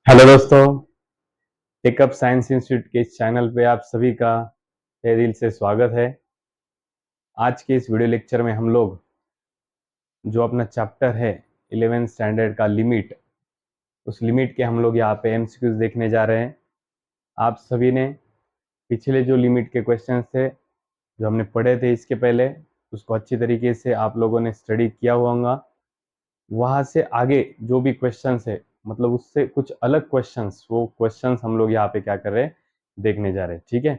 Hello दोस्तों, take up science institute के इस चैनल पे आप सभी का तहे दिल से स्वागत है। आज के इस वीडियो लेक्चर में हम लोग जो अपना चैप्टर है 11th स्टैंडर्ड का लिमिट, उस लिमिट के हम लोग यहाँ पे एमसीक्यूज देखने जा रहे हैं। आप सभी ने पिछले जो लिमिट के क्वेश्चंस थे जो हमने पढ़े थे इसके पहले, उसको अच्छी तरीके से आप लोगों ने स्टडी किया होगा। वहाँ से आगे जो भी क्वेश्चंस है, मतलब उससे कुछ अलग क्वेश्चंस, वो क्वेश्चंस हम लोग यहाँ पे क्या कर रहे हैं, देखने जा रहे हैं। ठीक है,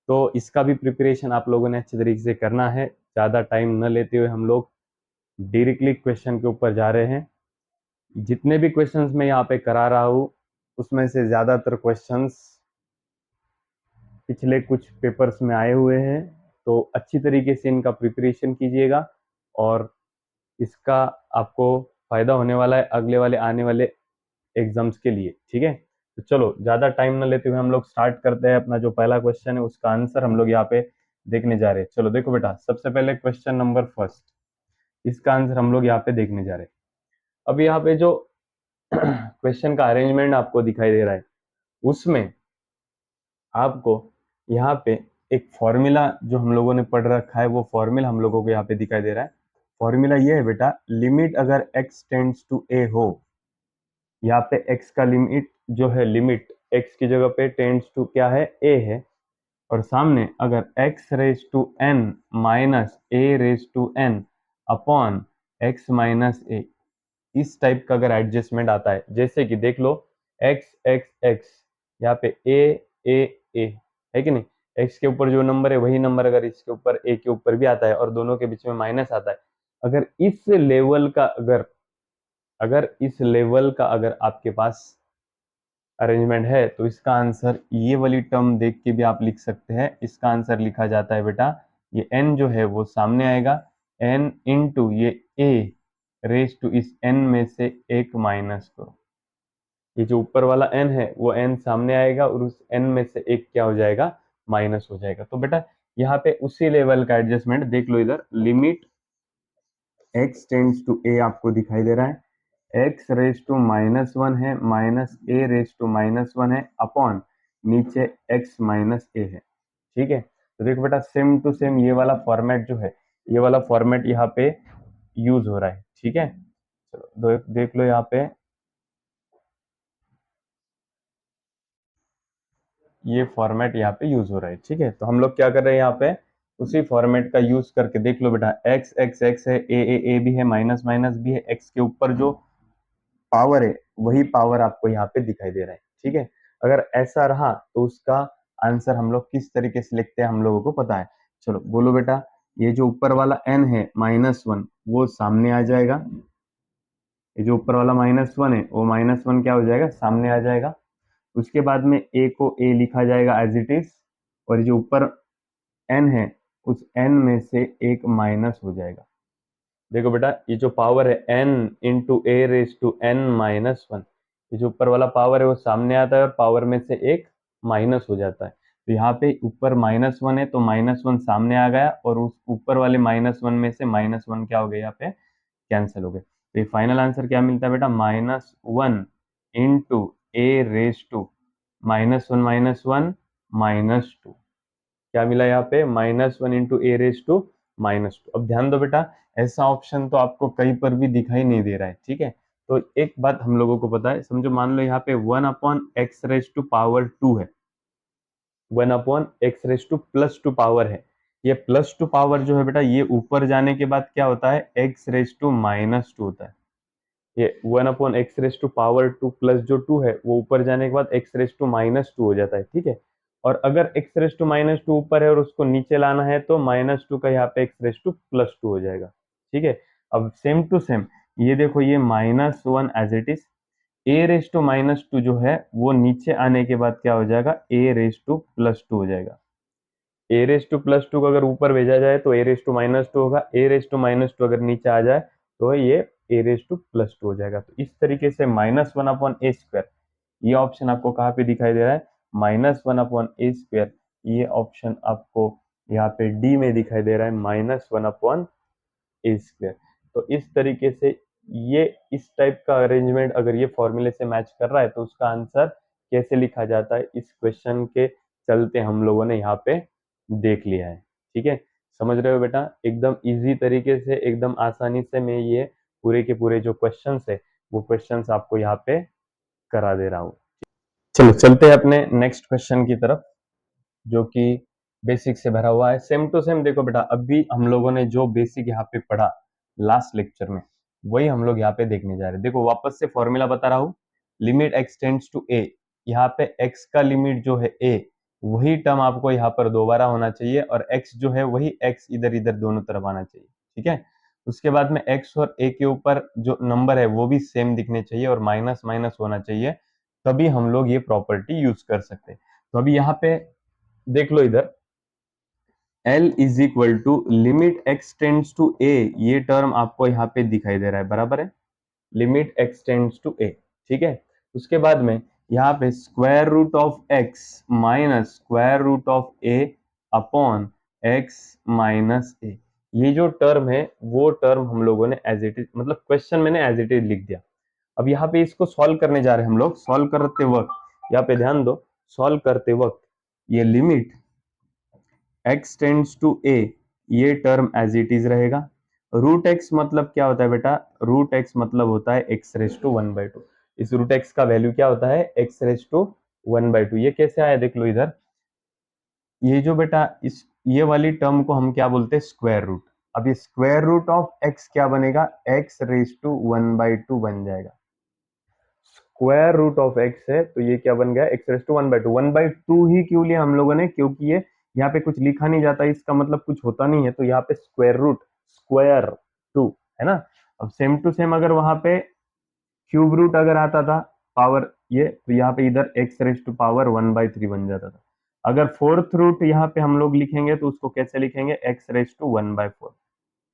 तो इसका भी प्रिपरेशन आप लोगों ने अच्छे तरीके से करना है। ज़्यादा टाइम न लेते हुए हम लोग डायरेक्टली क्वेश्चन के ऊपर जा रहे हैं। जितने भी क्वेश्चंस मैं यहाँ पे करा रहा हूँ उसमें से ज़्यादातर क्वेश्चंस पिछले कुछ पेपर्स में आए हुए हैं, तो अच्छी तरीके से इनका प्रिपरेशन कीजिएगा और इसका आपको फायदा होने वाला है अगले वाले आने वाले एग्जाम्स के लिए। ठीक है, तो चलो ज़्यादा टाइम न लेते हुए हम लोग स्टार्ट करते हैं। अपना जो पहला क्वेश्चन है उसका आंसर हम लोग यहाँ पे देखने जा रहे हैं। चलो देखो बेटा, सबसे पहले क्वेश्चन नंबर फर्स्ट, इसका आंसर हम लोग यहाँ पे देखने जा रहे हैं। अब यहाँ पे जो क्वेश्चन का अरेंजमेंट आपको दिखाई दे रहा है उसमें आपको यहाँ पे एक फॉर्मूला जो हम लोगों ने पढ़ रखा है वो फॉर्मूला हम लोगों को यहाँ पे दिखाई दे रहा है। फॉर्मूला ये है बेटा, लिमिट अगर x टेंड्स टू a हो, यहाँ पे x का लिमिट जो है, लिमिट x की जगह पे टेंड्स टू क्या है, a है, और सामने अगर x raise to n minus a raise to n upon x minus a, इस टाइप का अगर एडजस्टमेंट आता है, जैसे कि देख लो x x x, यहाँ पे a a है कि नहीं, x के ऊपर जो नंबर है वही नंबर अगर इसके ऊपर a के ऊपर भी आता है और दोनों के बीच में माइनस आता है, अगर इस लेवल का अगर आपके पास अरेंजमेंट है तो इसका आंसर ये वाली टर्म देख के भी आप लिख सकते हैं। इसका आंसर लिखा जाता है बेटा, ये n जो है वो सामने आएगा, n इंटू ये a रेज टू इस n में से एक माइनस करो, ये जो ऊपर वाला n है वो n सामने आएगा और उस n में से एक क्या हो जाएगा, माइनस हो जाएगा। तो बेटा यहाँ पे उसी लेवल का एडजस्टमेंट देख लो, इधर limit x tends to a आपको दिखाई दे रहा है, x raise to minus one है, minus a raise to minus one है, अपॉन नीचे x माइनस a है। ठीक है, तो देखो बेटा सेम टू सेम ये वाला फॉर्मेट जो है, ये वाला फॉर्मेट यहाँ पे यूज हो रहा है। ठीक है, चलो देख लो यहाँ पे, ये फॉर्मेट यहाँ पे यूज हो रहा है। ठीक है, तो हम लोग क्या कर रहे हैं यहाँ पे, उसी फॉर्मेट का यूज करके देख लो बेटा, x x x है, a भी है, माइनस माइनस भी है, x के ऊपर जो पावर है वही पावर आपको यहाँ पे दिखाई दे रहा है। ठीक है, अगर ऐसा रहा तो उसका आंसर हम लोग किस तरीके से लिखते हैं हम लोगों को पता है। चलो बोलो बेटा, ये जो ऊपर वाला n है माइनस वन वो सामने आ जाएगा, ये जो ऊपर वाला माइनस वन है वो माइनस वन क्या हो जाएगा, सामने आ जाएगा। उसके बाद में a को a लिखा जाएगा एज इट इज, और जो ऊपर n है उस n में से एक माइनस हो जाएगा। देखो बेटा ये जो पावर है n into A raise to n minus one, ये जो ऊपर वाला पावर है वो सामने आता है और पावर में से एक माइनस हो जाता है। तो यहाँ पे ऊपर माइनस वन है तो माइनस वन सामने आ गया और उस ऊपर वाले माइनस वन में से माइनस वन क्या हो गया, यहाँ पे कैंसिल हो गए। तो ये फाइनल आंसर क्या मिलता है बेटा, minus one into A raise to minus one minus two, क्या मिला यहाँ पे, minus one into A raise to minus two. अब ध्यान दो बेटा, ऐसा ऑप्शन तो आपको कहीं पर भी दिखाई नहीं दे रहा है। ठीक है, तो एक बात हम लोगों को पता है, समझो मान लो यहाँ पे one upon x raise to power two है, one upon x raise to plus two power है। ये प्लस टू पावर जो है बेटा, ये ऊपर जाने के बाद क्या होता है, X raise to minus two होता है। ये one upon x raise to power two plus जो टू है वो ऊपर जाने के बाद X raise to minus two हो जाता है। ठीक है, और अगर X raise to minus two ऊपर है और उसको नीचे लाना है तो माइनस टू का यहाँ पे X raise to plus two हो जाएगा। ठीक है, अब सेम टू सेम ये देखो, ये minus one as it is, A raise to minus two जो है वो नीचे आने के बाद क्या हो जाएगा, ए रेज टू प्लस टू हो जाएगा। ए रेज टू प्लस टू को अगर ऊपर भेजा जाए तो ए रेज टू माइनस टू होगा, ए रेज टू माइनस टू अगर नीचे आ जाए तो ये ए रेज टू प्लस टू हो जाएगा। तो इस तरीके से माइनस वन अपॉन ए स्क्वायर, ये ऑप्शन आपको कहाँ पे दिखाई दे रहा है, माइनस वन अपॉन ए स्क्वायर, ये ऑप्शन आपको यहाँ पे डी में दिखाई दे रहा है, माइनस वन अपॉन ए स्क्वायर। तो इस तरीके से ये इस टाइप का अरेंजमेंट अगर ये फॉर्मूले से मैच कर रहा है तो उसका आंसर कैसे लिखा जाता है, इस क्वेश्चन के चलते हम लोगों ने यहाँ पे देख लिया है। ठीक है, समझ रहे हो बेटा, एकदम इजी तरीके से, एकदम आसानी से मैं ये पूरे के पूरे जो क्वेश्चंस है वो क्वेश्चंस आपको यहाँ पे करा दे रहा हूँ। चलो चलते हैं अपने नेक्स्ट क्वेश्चन की तरफ, जो कि बेसिक से भरा हुआ है। सेम टू सेम देखो बेटा, अभी हम लोगों ने जो बेसिक यहाँ पे पढ़ा लास्ट लेक्चर में, वही हम लोग यहाँ पे देखने जा रहे हैं। देखो वापस से फॉर्मूला बता रहा हूँ, लिमिट एक्स टेंड्स टू ए, यहाँ पे एक्स का लिमिट जो है ए, वही टर्म आपको यहाँ पर दोबारा होना चाहिए, और एक्स जो है वही एक्स इधर इधर दोनों तरफ आना चाहिए। ठीक है, उसके बाद में एक्स और ए के ऊपर जो नंबर है वो भी सेम दिखने चाहिए और माइनस माइनस होना चाहिए, तभी हम लोग ये प्रॉपर्टी यूज कर सकते हैं। तो अभी यहाँ पे देख लो इधर, L is equal to limit x tends to a, ये टर्म आपको यहाँ पे दिखाई दे रहा है, बराबर है, limit x tends to a. ठीक है, उसके बाद में यहाँ पे square root of x minus square root of a upon x minus a, ये जो टर्म है वो टर्म हम लोगों ने एज इट इज, मतलब क्वेश्चन मैंने एज इट इज लिख दिया। अब यहाँ पे इसको सॉल्व करने जा रहे हैं हम लोग। सॉल्व करते वक्त यहाँ पे ध्यान दो, सॉल्व करते वक्त ये limit x tends to a, ये टर्म एज इट इज रहेगा। रूट एक्स मतलब क्या होता है बेटा, रूट एक्स मतलब होता है x रेज टू 1/2। इस रूट एक्स का वैल्यू क्या होता है, x रेज टू 1/2। ये कैसे आया देख लो इधर, ये जो बेटा इस ये वाली टर्म को हम क्या बोलते हैं, स्क्वायर रूट। अब ये स्क्वायर रूट ऑफ x क्या बनेगा, x रेज टू 1/2 बन जाएगा। स्क्वायर रूट ऑफ एक्स है तो ये क्या बन गया, एक्स रेस टू 1/2। 1/2 ही क्यों लिया हम लोगों ने, क्योंकि ये यहाँ पे कुछ लिखा नहीं जाता, इसका मतलब कुछ होता नहीं है, तो यहाँ पे स्क्वायर रूट स्क्वायर 2 है ना। अब सेम टू सेम अगर वहां पे क्यूब रूट अगर आता था पावर ये, तो यहाँ पे इधर एक्स रेस टू पावर 1/3 बन जाता था। अगर फोर्थ रूट यहाँ पे हम लोग लिखेंगे तो उसको कैसे लिखेंगे, एक्स रेस टू 1/4,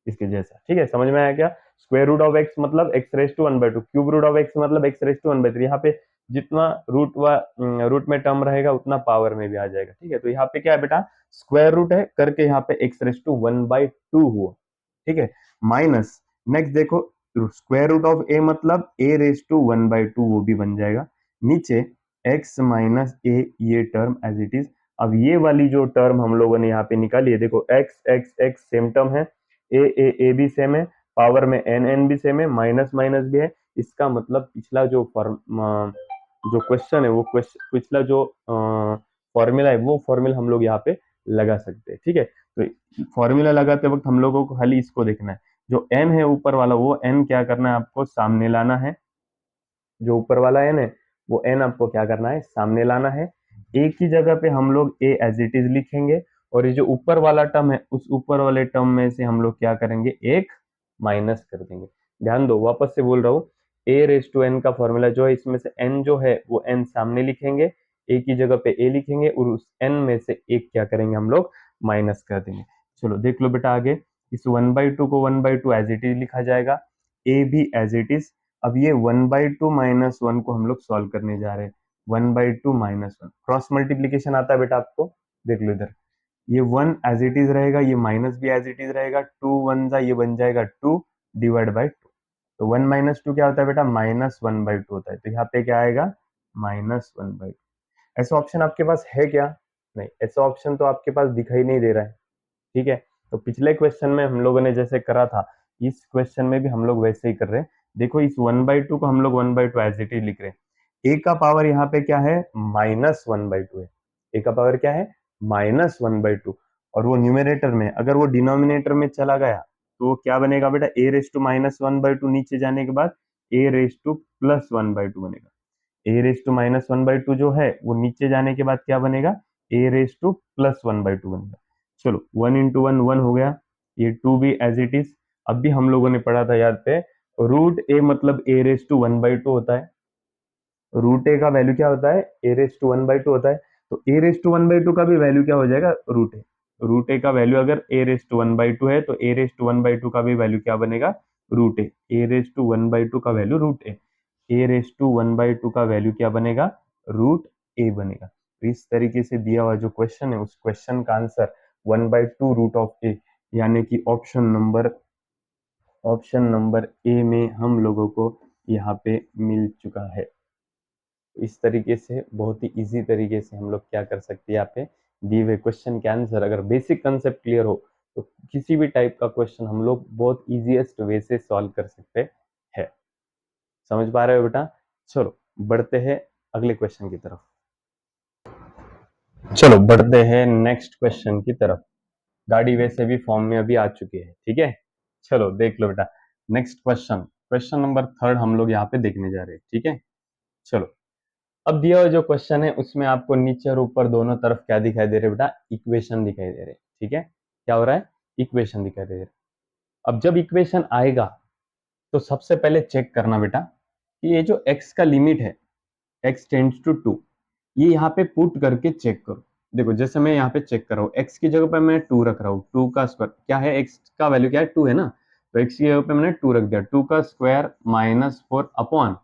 इसके जैसा। ठीक है, समझ में आया क्या, स्क्वायर रूट ऑफ एक्स मतलब X raise to 1/2, cube root of X मतलब एक्स रेस टू 1/3। यहाँ पे जितना रूट में टर्म रहेगा उतना पावर में भी आ जाएगा। ठीक है, तो यहाँ पे क्या है बेटा, स्क्वायर रूट है करके यहाँ पे एक्स रेस टू 1/2 हुआ। ठीक है, माइनस, नेक्स्ट देखो स्क्वायर रूट ऑफ ए मतलब ए रेस टू 1/2, वो भी बन जाएगा। नीचे एक्स माइनस ए, ये टर्म एज इट इज। अब ये वाली जो टर्म हम लोगों ने यहाँ पे निकाली है, देखो x X x same term है, ए भी सेम है, पावर में एन एन भी सेम है, माइनस माइनस भी है। इसका मतलब पिछला जो जो क्वेश्चन है वो पिछला जो फॉर्मूला है वो फॉर्मूला हम लोग यहाँ पे लगा सकते हैं। ठीक है, तो फॉर्मूला लगाते वक्त हम लोगों को खाली इसको देखना है, जो एन है ऊपर वाला वो एन क्या करना है, आपको सामने लाना है। जो ऊपर वाला एन है वो एन आपको क्या करना है, सामने लाना है। एक ही जगह पे हम लोग ए एज इट इज लिखेंगे, और ये जो ऊपर वाला टर्म है उस ऊपर वाले टर्म में से हम लोग क्या करेंगे, एक माइनस कर देंगे। ध्यान दो, वापस से बोल रहा हूँ, ए रेस टू एन का फॉर्मूला जो है, इसमें से एन जो है वो एन सामने लिखेंगे, एक ही जगह पे ए लिखेंगे, और उस एन में से एक क्या करेंगे हम लोग, माइनस कर देंगे। चलो देख लो बेटा आगे, इस 1/2 को 1/2 एज इट इज लिखा जाएगा, ए भी एज इट इज। अब ये 1/2 माइनस 1 को हम लोग सॉल्व करने जा रहे हैं। 1/2 माइनस 1 क्रॉस मल्टीप्लीकेशन आता है बेटा आपको, देख लो इधर, ये 1 एज इट इज रहेगा, ये माइनस भी एज इट इज रहेगा, 2 1 जा ये बन जाएगा 2 डिवाइड बाई 2। तो 1 माइनस 2 क्या होता है बेटा, -1/2 होता है। तो यहाँ पे क्या आएगा, -1/2। ऐसा ऑप्शन आपके पास है क्या, नहीं, ऐसा ऑप्शन तो आपके पास दिखाई नहीं दे रहा है। ठीक है, तो पिछले क्वेश्चन में हम लोगों ने जैसे करा था, इस क्वेश्चन में भी हम लोग वैसे ही कर रहे हैं। देखो इस 1/2 को हम लोग 1/2 एज इट इज लिख रहे हैं। ए का पावर यहाँ पे क्या है, -1/2 है। ए का पावर क्या है, -1/2, और वो न्यूमरेटर में, अगर वो डिनोमिनेटर में चला गया तो वो क्या बनेगा बेटा, ए रेस टू -1/2 नीचे जाने के बाद ए रेस टू +1/2 बनेगा। ए रेस टू -1/2 जो है वो नीचे जाने के बाद क्या बनेगा, ए रेस टू +1/2 बनेगा। चलो 1 इंटू 1 1 हो गया, ये 2 भी एज इट इज। अब भी हम लोगों ने पढ़ा था याद पे, रूट ए मतलब ए रेस टू 1/2 होता है। रूट ए का वैल्यू क्या होता है, ए रेस टू 1/2 होता है। तो ए रेस टू 1/2 का भी वैल्यू क्या हो जाएगा, रूट ए। रूट ए का वैल्यू अगर ए रेस टू 1/2 है तो ए रेस टू 1/2 का भी वैल्यू क्या बनेगा, root A. A raise to 1/2 का value root A, A raise to 1/2 का वैल्यू क्या बनेगा, रूट ए बनेगा। तो इस तरीके से दिया हुआ जो क्वेश्चन है उस क्वेश्चन का आंसर 1/2 रूट ऑफ ए, यानी कि option number option number A में हम लोगों को यहाँ पे मिल चुका है। इस तरीके से बहुत ही इजी तरीके से हम लोग क्या कर सकते हैं, यहाँ पे दिए हुए क्वेश्चन के आंसर, अगर बेसिक कंसेप्ट क्लियर हो तो किसी भी टाइप का क्वेश्चन हम लोग बहुत इजीएस्ट वे से सॉल्व कर सकते हैं। समझ पा रहे हो बेटा? चलो बढ़ते हैं अगले क्वेश्चन की तरफ। चलो बढ़ते हैं नेक्स्ट क्वेश्चन की तरफ। गाड़ी वैसे भी फॉर्म में अभी आ चुकी है, ठीक है। चलो देख लो बेटा, नेक्स्ट क्वेश्चन, क्वेश्चन नंबर 3 हम लोग यहाँ पे देखने जा रहे हैं, ठीक है। चलो, अब दिया हुआ जो क्वेश्चन है उसमें आपको नीचे और ऊपर दोनों तरफ क्या दिखाई दे रहे बेटा? इक्वेशन दिखाई दे रहे, ठीक है। क्या हो रहा है? इक्वेशन दिखाई दे रहे। अब जब इक्वेशन आएगा तो सबसे पहले चेक करना बेटा कि ये जो x का लिमिट है, x टेंड्स टू 2, ये यहाँ पे पुट करके चेक करो। देखो जैसे मैं यहाँ पे चेक कर रहा हूँ, x की जगह पे मैं 2 रख रहा हूँ, 2 का स्क्वायर क्या है, x का वैल्यू क्या है, 2 है ना, तो x की जगह पे मैंने 2 रख दिया, 2 का स्क्वायर -4 अपॉन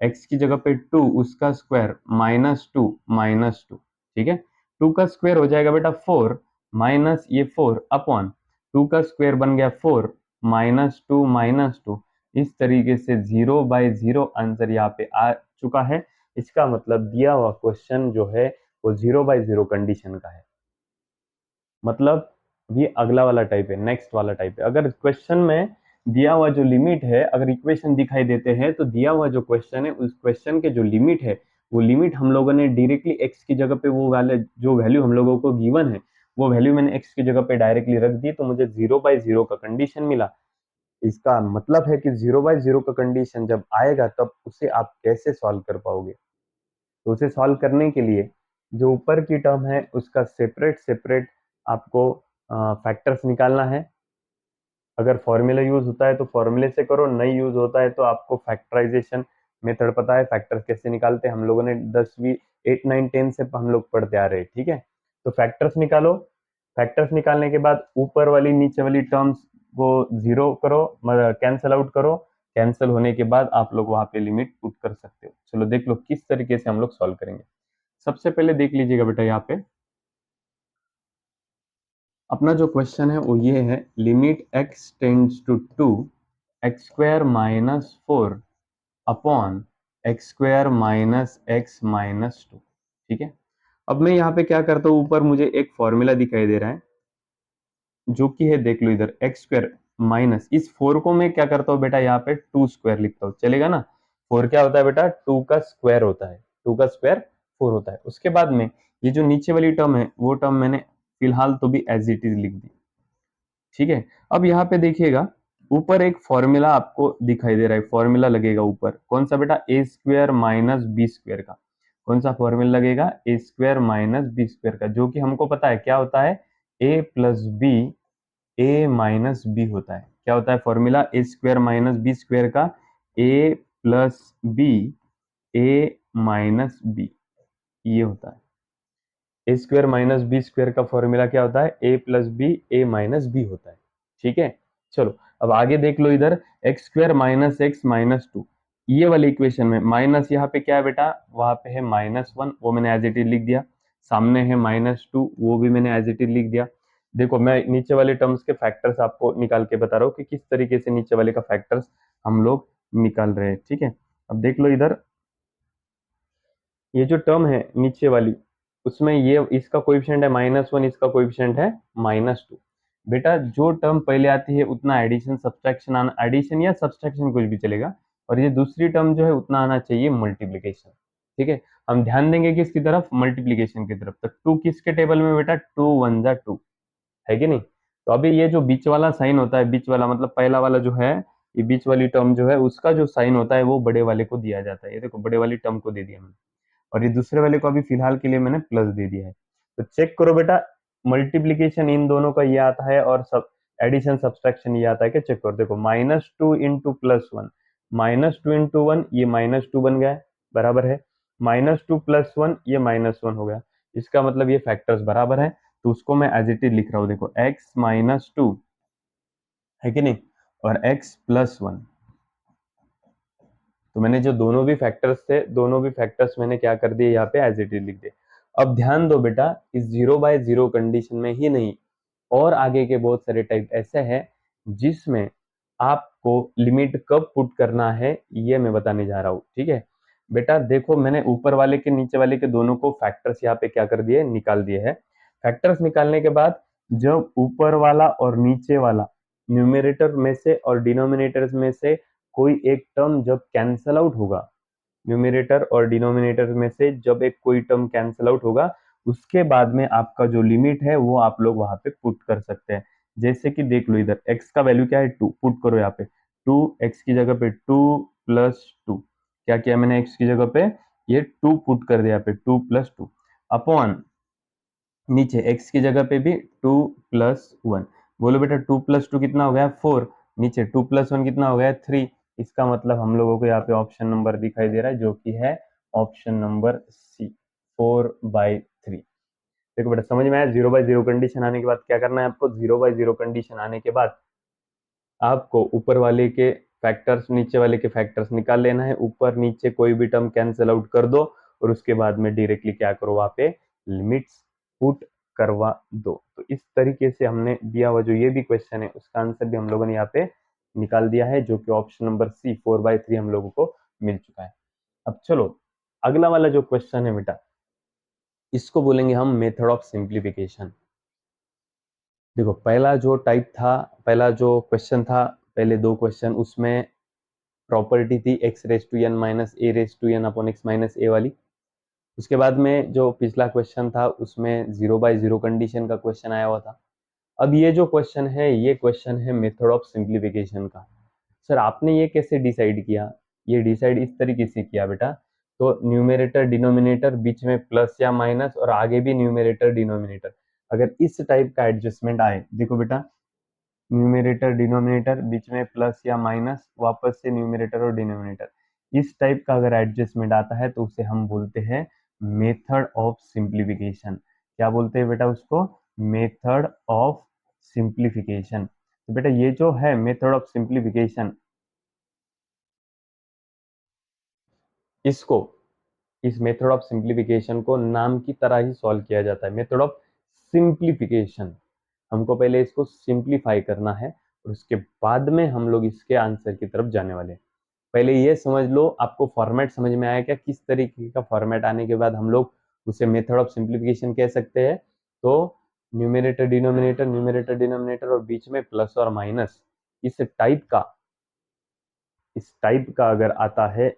x की जगह पे 2 उसका स्क्वायर -2, ठीक है। 2 का स्क्वायर हो जाएगा बेटा 4 माइनस ये 4 अपॉन 2 का स्क्वायर बन गया 4 -2, इस तरीके से 0/0 आंसर यहाँ पे आ चुका है। इसका मतलब दिया हुआ क्वेश्चन जो है वो 0/0 कंडीशन का है। मतलब ये अगला वाला टाइप है, नेक्स्ट वाला टाइप है। अगर क्वेश्चन में दिया हुआ जो लिमिट है, अगर इक्वेशन दिखाई देते हैं तो दिया हुआ जो क्वेश्चन है उस क्वेश्चन के जो लिमिट है, वो लिमिट हम लोगों ने डायरेक्टली x की जगह पे वो वाले जो वैल्यू हम लोगों को गिवन है वो वैल्यू मैंने x की जगह पे डायरेक्टली रख दी, तो मुझे 0/0 का कंडीशन मिला। इसका मतलब है कि 0/0 का कंडीशन जब आएगा तब उसे आप कैसे सॉल्व कर पाओगे? तो उसे सॉल्व करने के लिए जो ऊपर की टर्म है उसका सेपरेट सेपरेट आपको फैक्टर्स निकालना है। अगर फॉर्मूला यूज होता है तो फॉर्मूले से करो, नहीं यूज होता है तो आपको फैक्टराइजेशन मेथड पता है, फैक्टर्स कैसे निकालते हैं, हम लोगों ने 10वीं 8 9 10 से हम लोग पढ़ते आ रहे हैं, ठीक है। तो फैक्टर्स निकालो, फैक्टर्स निकालने के बाद ऊपर वाली नीचे वाली टर्म्स को जीरो करो, कैंसल आउट करो, कैंसिल होने के बाद आप लोग वहां पे लिमिट पुट कर सकते हो। चलो देख लो किस तरीके से हम लोग सॉल्व करेंगे। सबसे पहले देख लीजिएगा बेटा, यहाँ पे अपना जो क्वेश्चन है वो ये है, limit x tends to 2 X square -4 upon X square -x-2, ठीक है। अब मैं यहाँ पे क्या करता हूँ, ऊपर मुझे एक फॉर्मूला दिखाई दे रहा है जो कि है, देख लो इधर, एक्स स्क्वायर माइनस इस 4 को मैं क्या करता हूँ बेटा, यहाँ पे 2 स्क्वायर लिखता हूँ, चलेगा ना। 4 क्या होता है बेटा, 2 का स्क्वायर होता है, 2 का स्क्वायर 4 होता है। उसके बाद में ये जो नीचे वाली टर्म है वो टर्म मैंने फिलहाल तो भी एज इट इज लिख दी, ठीक है। अब यहाँ पे देखिएगा ऊपर एक फॉर्मूला आपको दिखाई दे रहा है, फॉर्मूला लगेगा ऊपर, कौन सा बेटा, ए स्क्वायर माइनस बी स्क्वायर का। कौन सा फॉर्मूला लगेगा, ए स्क्वायर माइनस बी स्क्वायर का, जो कि हमको पता है क्या होता है, ए प्लस बी ए माइनस बी होता है। क्या होता है formula, a square minus B square का, ए प्लस बी ए माइनस बी, ये होता है। A square minus B square का फॉर्मूला क्या होता है, ए प्लस बी ए माइनस बी होता है, ठीक है। चलो अब आगे देख लो इधर, x square minus x minus 2, ये वाली इक्वेशन में माइनस यहाँ पे क्या है बेटा, वहां पे है -1, वो मैंने एज इट इज लिख दिया। सामने है -2, वो भी मैंने एज इट इज लिख दिया। देखो मैं नीचे वाले टर्म्स के फैक्टर्स आपको निकाल के बता रहा हूँ कि किस तरीके से नीचे वाले का फैक्टर्स हम लोग निकाल रहे हैं, ठीक है। अब देख लो इधर, ये जो टर्म है नीचे वाली, उसमें ये इसका कोएफिशिएंट है -1, इसका कोएफिशिएंट है -2। बेटा जो टर्म पहले आती है उतना एडिशन सब्सट्रैक्शन आना, एडिशन या सब्सट्रैक्शन कुछ भी चलेगा, और ये दूसरी टर्म जो है उतना आना चाहिए मल्टीप्लीकेशन, ठीक है। हम ध्यान देंगे किसकी तरफ, मल्टीप्लीकेशन की तरफ। तो 2 किसके टेबल में बेटा, 2 1 जा 2, है कि नहीं। तो अभी ये जो बीच वाला साइन होता है, बीच वाला मतलब पहला वाला जो है, ये बीच वाली टर्म जो है उसका जो साइन होता है वो बड़े वाले को दिया जाता है। ये देखो बड़े वाली टर्म को दे दिया मैंने, और ये दूसरे वाले को अभी फिलहाल के लिए मैंने प्लस दे दिया है। तो चेक करो बेटा, मल्टीप्लीकेशन इन दोनों का ये आता है और सब एडिशन सब्सट्रैक्शन ये आता है कि, चेक करो, देखो -2 इंटू +1, -2 इंटू 1 ये -2 बन गया है, बराबर है, -2 + 1 ये -1 हो गया। इसका मतलब ये फैक्टर्स बराबर है, तो उसको मैं एज इट इज लिख रहा हूँ, देखो x -2 है कि नहीं, और x + 1। तो मैंने जो दोनों भी फैक्टर्स थे, दोनों भी फैक्टर्स मैंने क्या कर दिए, यहाँ पे एज इट इज लिख दिए। अब ध्यान दो बेटा, इस 0/0 कंडीशन में ही नहीं, और आगे के बहुत सारे टाइप ऐसे हैं जिसमें आप आपको लिमिट कब पुट करना है ये मैं बताने जा रहा हूँ, ठीक है बेटा। देखो मैंने ऊपर वाले के नीचे वाले के दोनों को फैक्टर्स यहाँ पे क्या कर दिए, निकाल दिए हैं। फैक्टर्स निकालने के बाद जब ऊपर वाला और नीचे वाला न्यूमरेटर में से और डिनोमिनेटर्स में से कोई एक टर्म जब कैंसल आउट होगा, न्यूमरेटर और डिनोमिनेटर में से जब एक कोई टर्म कैंसल आउट होगा, उसके बाद में आपका जो लिमिट है वो आप लोग वहां पे पुट कर सकते हैं। जैसे कि देख लो इधर x का वैल्यू क्या है 2, पुट करो यहाँ पे 2, x की जगह पे 2 प्लस 2, क्या किया मैंने x की जगह पे ये 2 पुट कर दिया यहाँ पे 2 प्लस 2 अपॉन नीचे x की जगह पे भी 2 प्लस 1। बोलो बेटा 2 प्लस 2 कितना हो गया 4, नीचे 2 प्लस 1 कितना हो गया 3। इसका मतलब हम लोगों को यहाँ पे ऑप्शन नंबर दिखाई दे रहा है जो कि है ऑप्शन नंबर सी, 4/3। देखो बेटा समझ में आया, 0/0 कंडीशन आने के बाद क्या करना है आपको, 0/0 कंडीशन आने के बाद आपको ऊपर वाले के फैक्टर्स नीचे वाले के फैक्टर्स निकाल लेना है, ऊपर नीचे कोई भी टर्म कैंसिल आउट कर दो और उसके बाद में डायरेक्टली क्या करो वहां पे लिमिट्स पुट करवा दो। तो इस तरीके से हमने दिया हुआ जो ये भी क्वेश्चन है उसका आंसर भी हम लोगों ने यहाँ पे निकाल दिया है जो कि ऑप्शन नंबर सी 4/3 हम लोगों को मिल चुका है। अब चलो अगला वाला जो क्वेश्चन है बेटा इसको बोलेंगे हम मेथड ऑफ सिंप्लीफिकेशन। देखो पहला जो टाइप था, पहला जो क्वेश्चन था, पहले दो क्वेश्चन उसमें प्रॉपर्टी थी x raise to n minus a raise to n upon x minus a वाली। उसके बाद में जो पिछला क्वेश्चन था उसमें 0/0 कंडीशन का क्वेश्चन आया हुआ था। अब ये जो क्वेश्चन है ये क्वेश्चन है मेथड ऑफ सिंप्लीफिकेशन का। सर आपने ये कैसे डिसाइड किया, ये डिसाइड इस तरीके से किया बेटा, तो न्यूमरेटर डिनोमिनेटर बीच में प्लस या माइनस और आगे भी न्यूमरेटर डिनोमिनेटर, अगर इस टाइप का एडजस्टमेंट आए, देखो बेटा न्यूमरेटर डिनोमिनेटर बीच में प्लस या माइनस वापस से न्यूमरेटर और डिनोमिनेटर, इस टाइप का अगर एडजस्टमेंट आता है तो उसे हम बोलते हैं मेथड ऑफ सिंप्लीफिकेशन। क्या बोलते हैं बेटा उसको, मेथड ऑफ सिंप्लीफिकेशन। तो बेटा ये जो है मेथड ऑफ सिंप्लीफिकेशन, इसको इस मेथड ऑफ सिंप्लीफिकेशन को नाम की तरह ही सॉल्व किया जाता है, मेथड ऑफ सिंप्लीफिकेशन। हमको पहले इसको सिंप्लीफाई करना है और उसके बाद में हम लोग इसके आंसर की तरफ जाने वाले हैं। पहले ये समझ लो, आपको फॉर्मेट समझ में आया क्या, किस तरीके का फॉर्मेट आने के बाद हम लोग उसे मेथड ऑफ सिंप्लीफिकेशन कह सकते हैं। तो न्यूमरेटर डिनोमिनेटर, न्यूमरेटर डिनोमिनेटर और बीच में प्लस और माइनस, इस टाइप का अगर आता है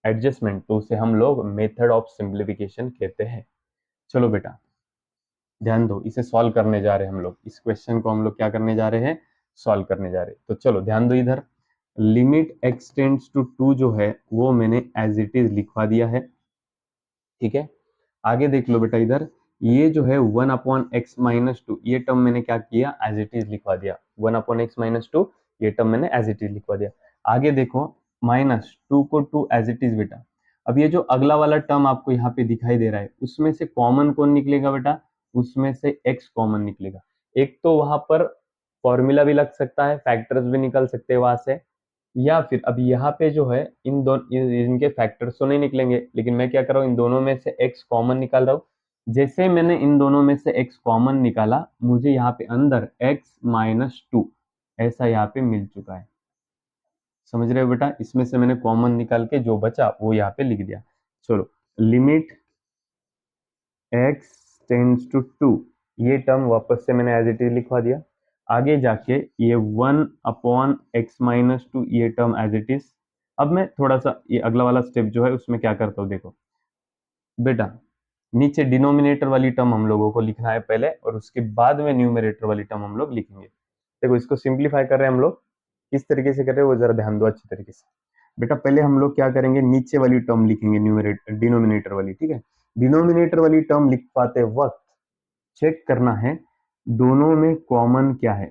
एडजस्टमेंट तो उसे हम लोग मेथड ऑफ सिंप्लीफिकेशन कहते हैं। चलो बेटा ध्यान दो, इसे सॉल्व करने जा रहे हैं हम लोग, इस क्वेश्चन को हम लोग क्या करने जा रहे हैं, सॉल्व करने जा रहे हैं। तो चलो ध्यान दो, इधर लिमिट x टेंड्स टू 2 जो है वो मैंने एज इट इज लिखवा दिया है, ठीक है। आगे देख लो बेटा इधर ये जो है 1/x-2 ये टर्म मैंने क्या किया, एज इट इज लिखवा दिया, 1/x-2 ये टर्म मैंने एज इट इज लिखवा दिया। आगे देखो -2 को 2 एज इट इज बेटा। अब ये जो अगला वाला टर्म आपको यहाँ पे दिखाई दे रहा है उसमें से कॉमन कौन निकलेगा बेटा, उसमें से x कॉमन निकलेगा। एक तो वहां पर फॉर्मूला भी लग सकता है, फैक्टर्स भी निकल सकते हैं वहां से, या फिर अब यहाँ पे जो है इनके फैक्टर्स तो नहीं निकलेंगे, लेकिन मैं क्या कर रहा हूँ इन दोनों में से x कॉमन निकाल रहा हूँ। जैसे मैंने इन दोनों में से x कॉमन निकाला मुझे यहाँ पे अंदर x-2 ऐसा यहाँ पे मिल चुका है। समझ रहे हो बेटा, इसमें से मैंने कॉमन निकाल के जो बचा वो यहाँ पे लिख दिया। चलो लिमिट x टेंड्स टू 2 ये टर्म वापस से मैंने एज इट इज लिखवा दिया। आगे जाके ये 1/x-2 ये टर्म एज इट इज। अब मैं थोड़ा सा ये अगला वाला स्टेप जो है उसमें क्या करता हूँ, देखो बेटा नीचे डिनोमिनेटर वाली टर्म हम लोगों को लिखना है पहले और उसके बाद में न्यूमरेटर वाली टर्म हम लोग लिखेंगे। देखो इसको सिंप्लीफाई कर रहे हैं हम लोग, किस तरीके से कर रहे हैं वो जरा ध्यान दो अच्छी तरीके से। बेटा पहले हम लोग क्या करेंगे, नीचे वाली टर्म लिखेंगे न्यूमरेटर डिनोमिनेटर वाली, ठीक है। डिनोमिनेटर वाली टर्म लिख पाते वक्त चेक करना है दोनों में कॉमन क्या है।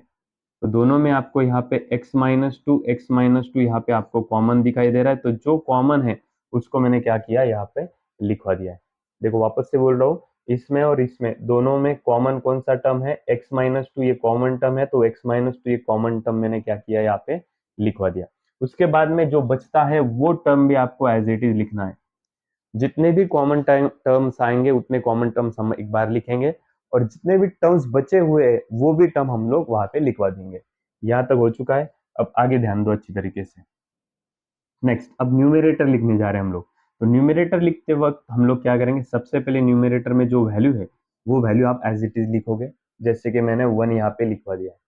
तो दोनों में आपको यहाँ पे x-2 यहाँ पे आपको कॉमन दिखाई दे रहा है, तो जो कॉमन है उसको मैंने क्या किया यहाँ पे लिखवा दिया है। देखो वापस से बोल रहा हूँ, इसमें और इसमें दोनों में कॉमन कौन सा टर्म है, x-2 ये कॉमन टर्म है, तो x-2 ये कॉमन टर्म मैंने क्या किया यहाँ पे लिखवा दिया। उसके बाद में जो बचता है वो टर्म भी आपको एज इट इज लिखना है। जितने भी कॉमन टर्म्स आएंगे उतने कॉमन टर्म्स हम एक बार लिखेंगे और जितने भी टर्म्स बचे हुए हैं वो भी टर्म हम लोग वहां पे लिखवा देंगे। यहाँ तक हो चुका है। अब आगे ध्यान दो अच्छी तरीके से। नेक्स्ट, अब न्यूमरेटर लिखने जा रहे हैं हम लोग। तो न्यूमरेटर लिखते वक्त हम लोग क्या करेंगे, सबसे पहले न्यूमरेटर में जो वैल्यू है वो वैल्यू आप एज इट इज लिखोगे, जैसे कि मैंने 1 यहाँ पे लिखवा दिया है।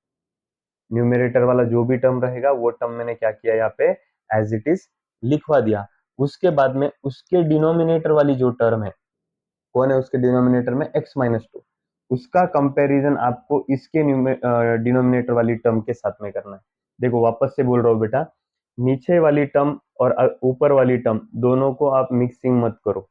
न्यूमरेटर वाला जो भी टर्म रहेगा वो टर्म मैंने क्या किया यहाँ पे एज इट इज लिखवा दिया। उसके बाद में उसके डिनोमिनेटर वाली जो टर्म है, कौन है उसके डिनोमिनेटर में, x माइनस टू, उसका कंपैरिजन आपको इसके डिनोमिनेटर वाली टर्म के साथ में करना है। देखो वापस से बोल रहा हूँ बेटा, नीचे वाली टर्म और ऊपर वाली टर्म दोनों को आप मिक्सिंग मत करो।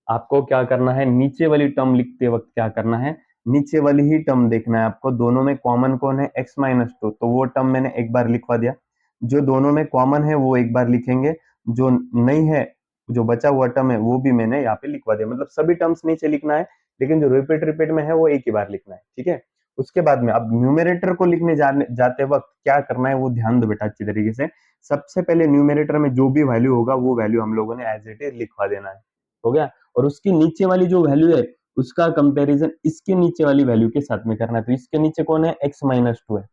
आपको क्या करना है, नीचे वाली टर्म लिखते वक्त क्या करना है, नीचे वाली ही टर्म देखना है आपको। दोनों में कॉमन कौन है, x माइनस टू, तो वो टर्म मैंने एक बार लिखवा दिया। जो दोनों में कॉमन है वो एक बार लिखेंगे, जो नहीं है, जो बचा हुआ टर्म है वो भी मैंने यहाँ पे लिखवा दिया। मतलब सभी टर्म्स नीचे लिखना है, लेकिन जो रिपीट रिपीट में है वो एक ही बार लिखना है, ठीक है। उसके बाद में अब न्यूमेरेटर को लिखने जाते वक्त क्या करना है वो ध्यान दो बेटा अच्छी तरीके से। सबसे पहले न्यूमेरेटर में जो भी वैल्यू होगा वो वैल्यू हम लोगों ने एज इट इज लिखवा देना है, हो गया। और उसकी नीचे वाली जो वैल्यू है उसका कंपैरिजन इसके नीचे वाली वैल्यू के साथ में करना है। तो इसके नीचे कौन है, x माइनस टू है,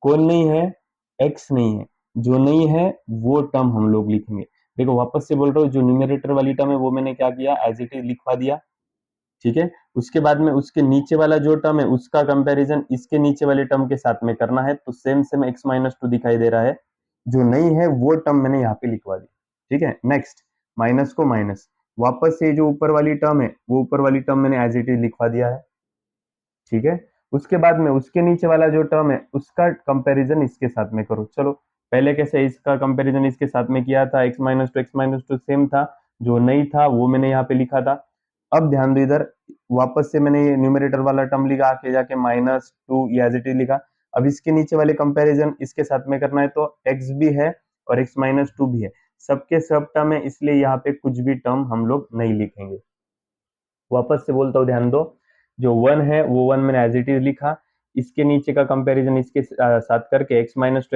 कौन नहीं है, x नहीं है, जो नहीं है वो टर्म हम लोग लिखेंगे। देखो वापस से बोल रहा हूँ, जो न्यूमरेटर वाली टर्म है वो मैंने क्या किया, एज इट इज लिखवा दिया, ठीक है। उसके बाद में उसके नीचे वाला जो टर्म है उसका कंपैरिजन इसके नीचे वाले टर्म के साथ में करना है। तो same same x minus to दिखाई दे रहा है, जो नहीं है वो टर्म मैंने यहाँ पे लिखवा दी, ठीक है। नेक्स्ट, माइनस को माइनस, वापस से जो ऊपर वाली टर्म है वो ऊपर वाली टर्म मैंने एज इट इज लिखवा दिया है, ठीक है। उसके बाद में उसके नीचे वाला जो टर्म है उसका कंपैरिजन इसके साथ में करो। चलो पहले कैसे इसका कंपैरिजन इसके साथ में किया था, x माइनस टू सेम था, जो नहीं था वो मैंने यहाँ पे लिखा था। अब ध्यान दो इधर, वापस से मैंने ये न्यूमरेटर वाला टर्म लिखा, आके जाके minus two as it is लिखा। अब इसके नीचे वाले कंपैरिजन इसके साथ में करना है, तो x भी है और x माइनस टू भी है, सबके सब टर्म है, इसलिए यहाँ पे कुछ भी टर्म हम लोग नहीं लिखेंगे। वापस से बोलता हूँ ध्यान दो, जो वन है वो वन मैंने एज इट इज लिखा, इसके नीचे का कंपैरिजन इसके साथ करके एक्स माइनस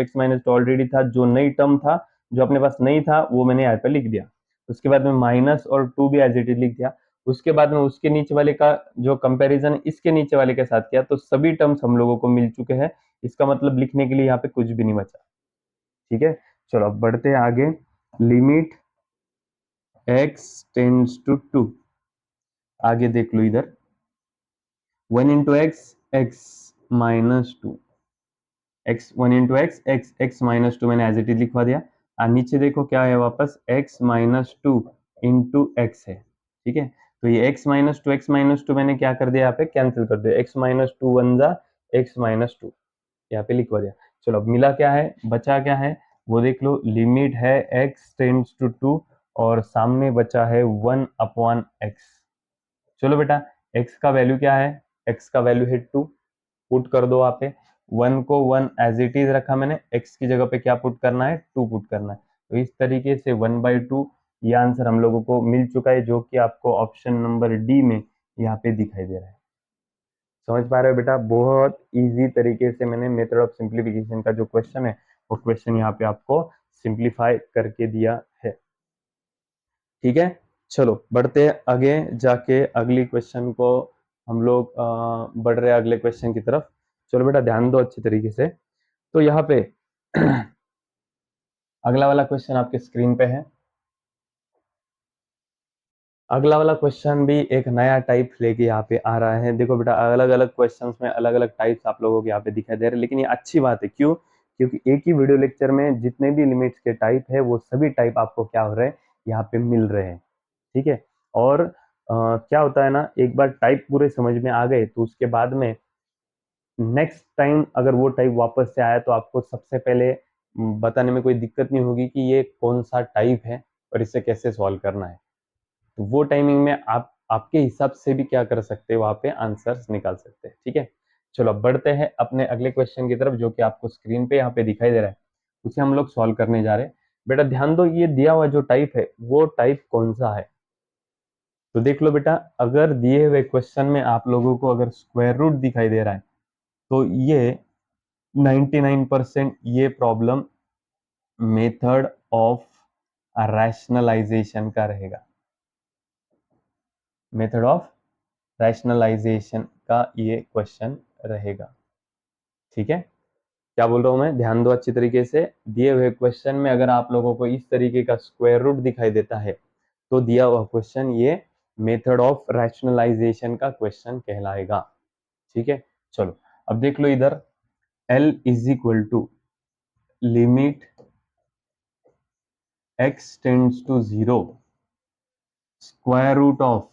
टू ऑलरेडी था, जो नई टर्म था जो अपने पास नहीं था वो मैंने यहाँ पे लिख दिया। उसके बाद में माइनस और टू भी एज इट इज लिख दिया। उसके बाद में उसके नीचे वाले का जो कंपैरिजन इसके नीचे वाले के साथ किया, तो सभी टर्म्स हम लोगों को मिल चुके हैं। इसका मतलब लिखने के लिए यहाँ पे कुछ भी नहीं बचा, ठीक है। चलो अब बढ़ते हैं आगे। Limit x tends to two, आगे देख लो इधर, 1 into X, X minus two, X 1 into X, X X minus two मैंने एज इट इज लिखवा दिया। और नीचे देखो क्या है, वापस X minus two into X है, ठीक है। तो ये एक्स माइनस टू मैंने क्या कर दिया, यहाँ पे कैंसिल कर दिया, एक्स माइनस टू वन जा एक्स माइनस टू, यहाँ पे लिखवा दिया। चलो अब मिला क्या है, बचा क्या है वो देख लो। लिमिट है एक्स टेंड्स टू टू और सामने बचा है 1 अपॉन एक्स। चलो बेटा, x का वैल्यू क्या है, x का वैल्यू है 2, पुट कर दो वहां पे। 1 को 1 एज इट इज रखा मैंने, x की जगह पे क्या पुट करना है, 2 पुट करना है। तो इस तरीके से 1/2 ये आंसर हम लोगों को मिल चुका है, जो कि आपको ऑप्शन नंबर डी में यहाँ पे दिखाई दे रहा है। समझ पा रहे हो बेटा, बहुत इजी तरीके से मैंने मेथड ऑफ सिंप्लीफिकेशन का जो क्वेश्चन है वो क्वेश्चन यहाँ पे आपको सिंप्लीफाई करके दिया है, ठीक है। चलो बढ़ते हैं आगे, जाके अगली क्वेश्चन को हम लोग बढ़ रहे हैं अगले क्वेश्चन की तरफ। चलो बेटा ध्यान दो अच्छी तरीके से। तो यहाँ पे अगला वाला क्वेश्चन आपके स्क्रीन पे है। अगला वाला क्वेश्चन भी एक नया टाइप लेके यहाँ पे आ रहा है। देखो बेटा, अलग अलग क्वेश्चंस में अलग अलग टाइप्स आप लोगों को यहाँ पे दिखाई दे रहे हैं, लेकिन ये अच्छी बात है। क्यों? क्योंकि एक ही वीडियो लेक्चर में जितने भी लिमिट्स के टाइप है वो सभी टाइप आपको क्या हो रहे हैं, यहाँ पे मिल रहे हैं, ठीक है। और क्या होता है ना, एक बार टाइप पूरे समझ में आ गए तो उसके बाद में नेक्स्ट टाइम अगर वो टाइप वापस से आया तो आपको सबसे पहले बताने में कोई दिक्कत नहीं होगी कि ये कौन सा टाइप है और इसे कैसे सॉल्व करना है। तो वो टाइमिंग में आप आपके हिसाब से भी क्या कर सकते हैं, वहां पे आंसर्स निकाल सकते हैं, ठीक है। चलो अब बढ़ते हैं अपने अगले क्वेश्चन की तरफ, जो कि आपको स्क्रीन पे यहाँ पे दिखाई दे रहा है, उसे हम लोग सॉल्व करने जा रहे हैं। बेटा ध्यान दो, ये दिया हुआ जो टाइप है वो टाइप कौन सा है। तो देख लो बेटा, अगर दिए हुए क्वेश्चन में आप लोगों को अगर स्क्वायर रूट दिखाई दे रहा है तो ये 99% ये प्रॉब्लम मेथड ऑफ रैशनलाइजेशन का रहेगा, मेथड ऑफ रैशनलाइजेशन का ये क्वेश्चन रहेगा, ठीक है। क्या बोल रहा हूं मैं, ध्यान दो अच्छी तरीके से। दिए हुए क्वेश्चन में अगर आप लोगों को इस तरीके का स्क्वायर रूट दिखाई देता है तो दिया हुआ क्वेश्चन ये मेथड ऑफ रैशनलाइजेशन का क्वेश्चन कहलाएगा। ठीक है, चलो अब देख लो इधर, L is equal to limit x tends to 0 square root of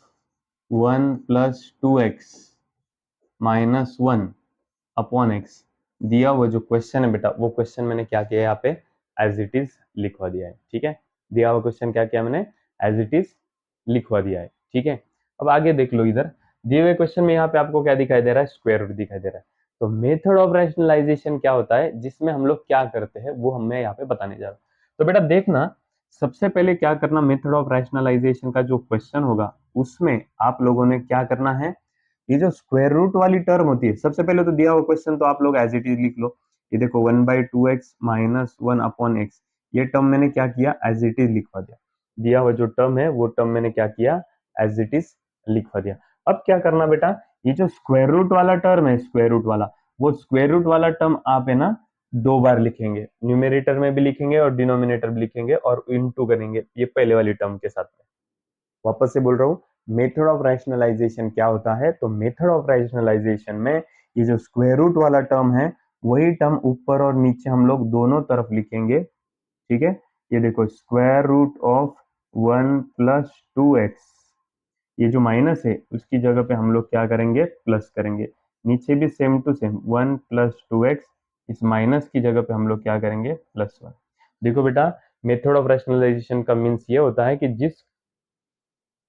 1 plus 2x minus 1 upon X. दिया हुआ जो क्वेश्चन है बेटा, वो क्वेश्चन मैंने क्या किया यहाँ पे, एज इट इज लिखवा दिया है। ठीक है, दिया हुआ क्वेश्चन क्या किया मैंने, एज इट इज लिखवा दिया है। ठीक है, अब आगे देख लो इधर, दिए हुए क्वेश्चन में यहाँ पे आपको क्या दिखाई दे रहा है, स्क्वायर रूट दिखाई दे रहा है। तो मेथड ऑफ रैशनलाइजेशन क्या होता है, जिसमें हम लोग क्या करते हैं वो हमें यहाँ पे बताने जा रहा हूँ। तो बेटा देखना, सबसे पहले क्या करना, मेथड ऑफ रैशनलाइजेशन का जो क्वेश्चन होगा उसमें आप लोगों ने क्या करना है, ये जो स्क्वायर रूट वाली टर्म होती है, सबसे पहले तो दिया हुआ क्वेश्चन तो आप लोग एज इट इज लिख लो। ये देखो 1/2x माइनस 1 अपॉन एक्स, ये टर्म मैंने क्या किया, एज इट इज लिखवा दिया। दिया हुआ जो टर्म है वो टर्म मैंने क्या किया, एज इट इज लिखवा दिया। अब क्या करना बेटा, ये जो स्क्वायर रूट वाला टर्म है, स्क्वायर रूट वाला, वो स्क्वायर रूट वाला टर्म आप है ना 2 बार लिखेंगे, न्यूमेरेटर में भी लिखेंगे और डिनोमिनेटर भी लिखेंगे और इनटू करेंगे ये पहले वाली टर्म के साथ में। वापस से बोल रहा हूँ, मेथड ऑफ रैशनलाइजेशन क्या होता है, तो मेथड ऑफ रैशनलाइजेशन में ये जो स्क्वायर रूट वाला टर्म है वही टर्म ऊपर और नीचे हम लोग दोनों तरफ लिखेंगे। ठीक है, ये देखो square root of 1 plus 2x, ये जो माइनस है उसकी जगह पे हम लोग क्या करेंगे, प्लस करेंगे। नीचे भी same to same 1 plus 2x, इस माइनस की जगह पे हम लोग क्या करेंगे, +1। देखो बेटा, मेथड ऑफ रैशनलाइजेशन का मीन्स ये होता है कि जिस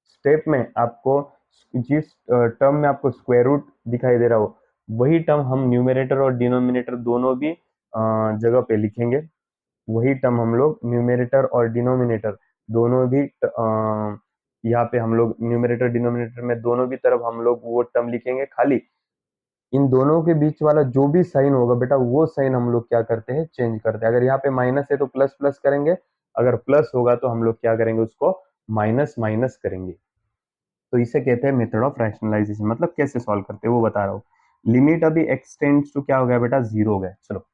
स्टेप में आपको, जिस टर्म में आपको स्क्वायर रूट दिखाई दे रहा हो, वही टर्म हम न्यूमेरेटर और डिनोमिनेटर दोनों भी जगह पे लिखेंगे। वही टर्म हम लोग न्यूमेरेटर और डिनोमिनेटर दोनों भी यहाँ पे हम लोग न्यूमेरेटर डिनोमिनेटर में दोनों भी तरफ हम लोग वो टर्म लिखेंगे। खाली इन दोनों के बीच वाला जो भी साइन होगा बेटा, वो साइन हम लोग क्या करते हैं, चेंज करते हैं। अगर यहाँ पे माइनस है तो प्लस प्लस करेंगे, अगर प्लस होगा तो हम लोग क्या करेंगे, उसको माइनस माइनस करेंगे। तो इसे कहते हैं मेथड ऑफ रैशनलाइजेशन। मतलब कैसे सॉल्व करते हैं वो बता रहा हूँ। लिमिट अभी x टेंड्स टू क्या हो गया बेटा, 0 हो गया। चलो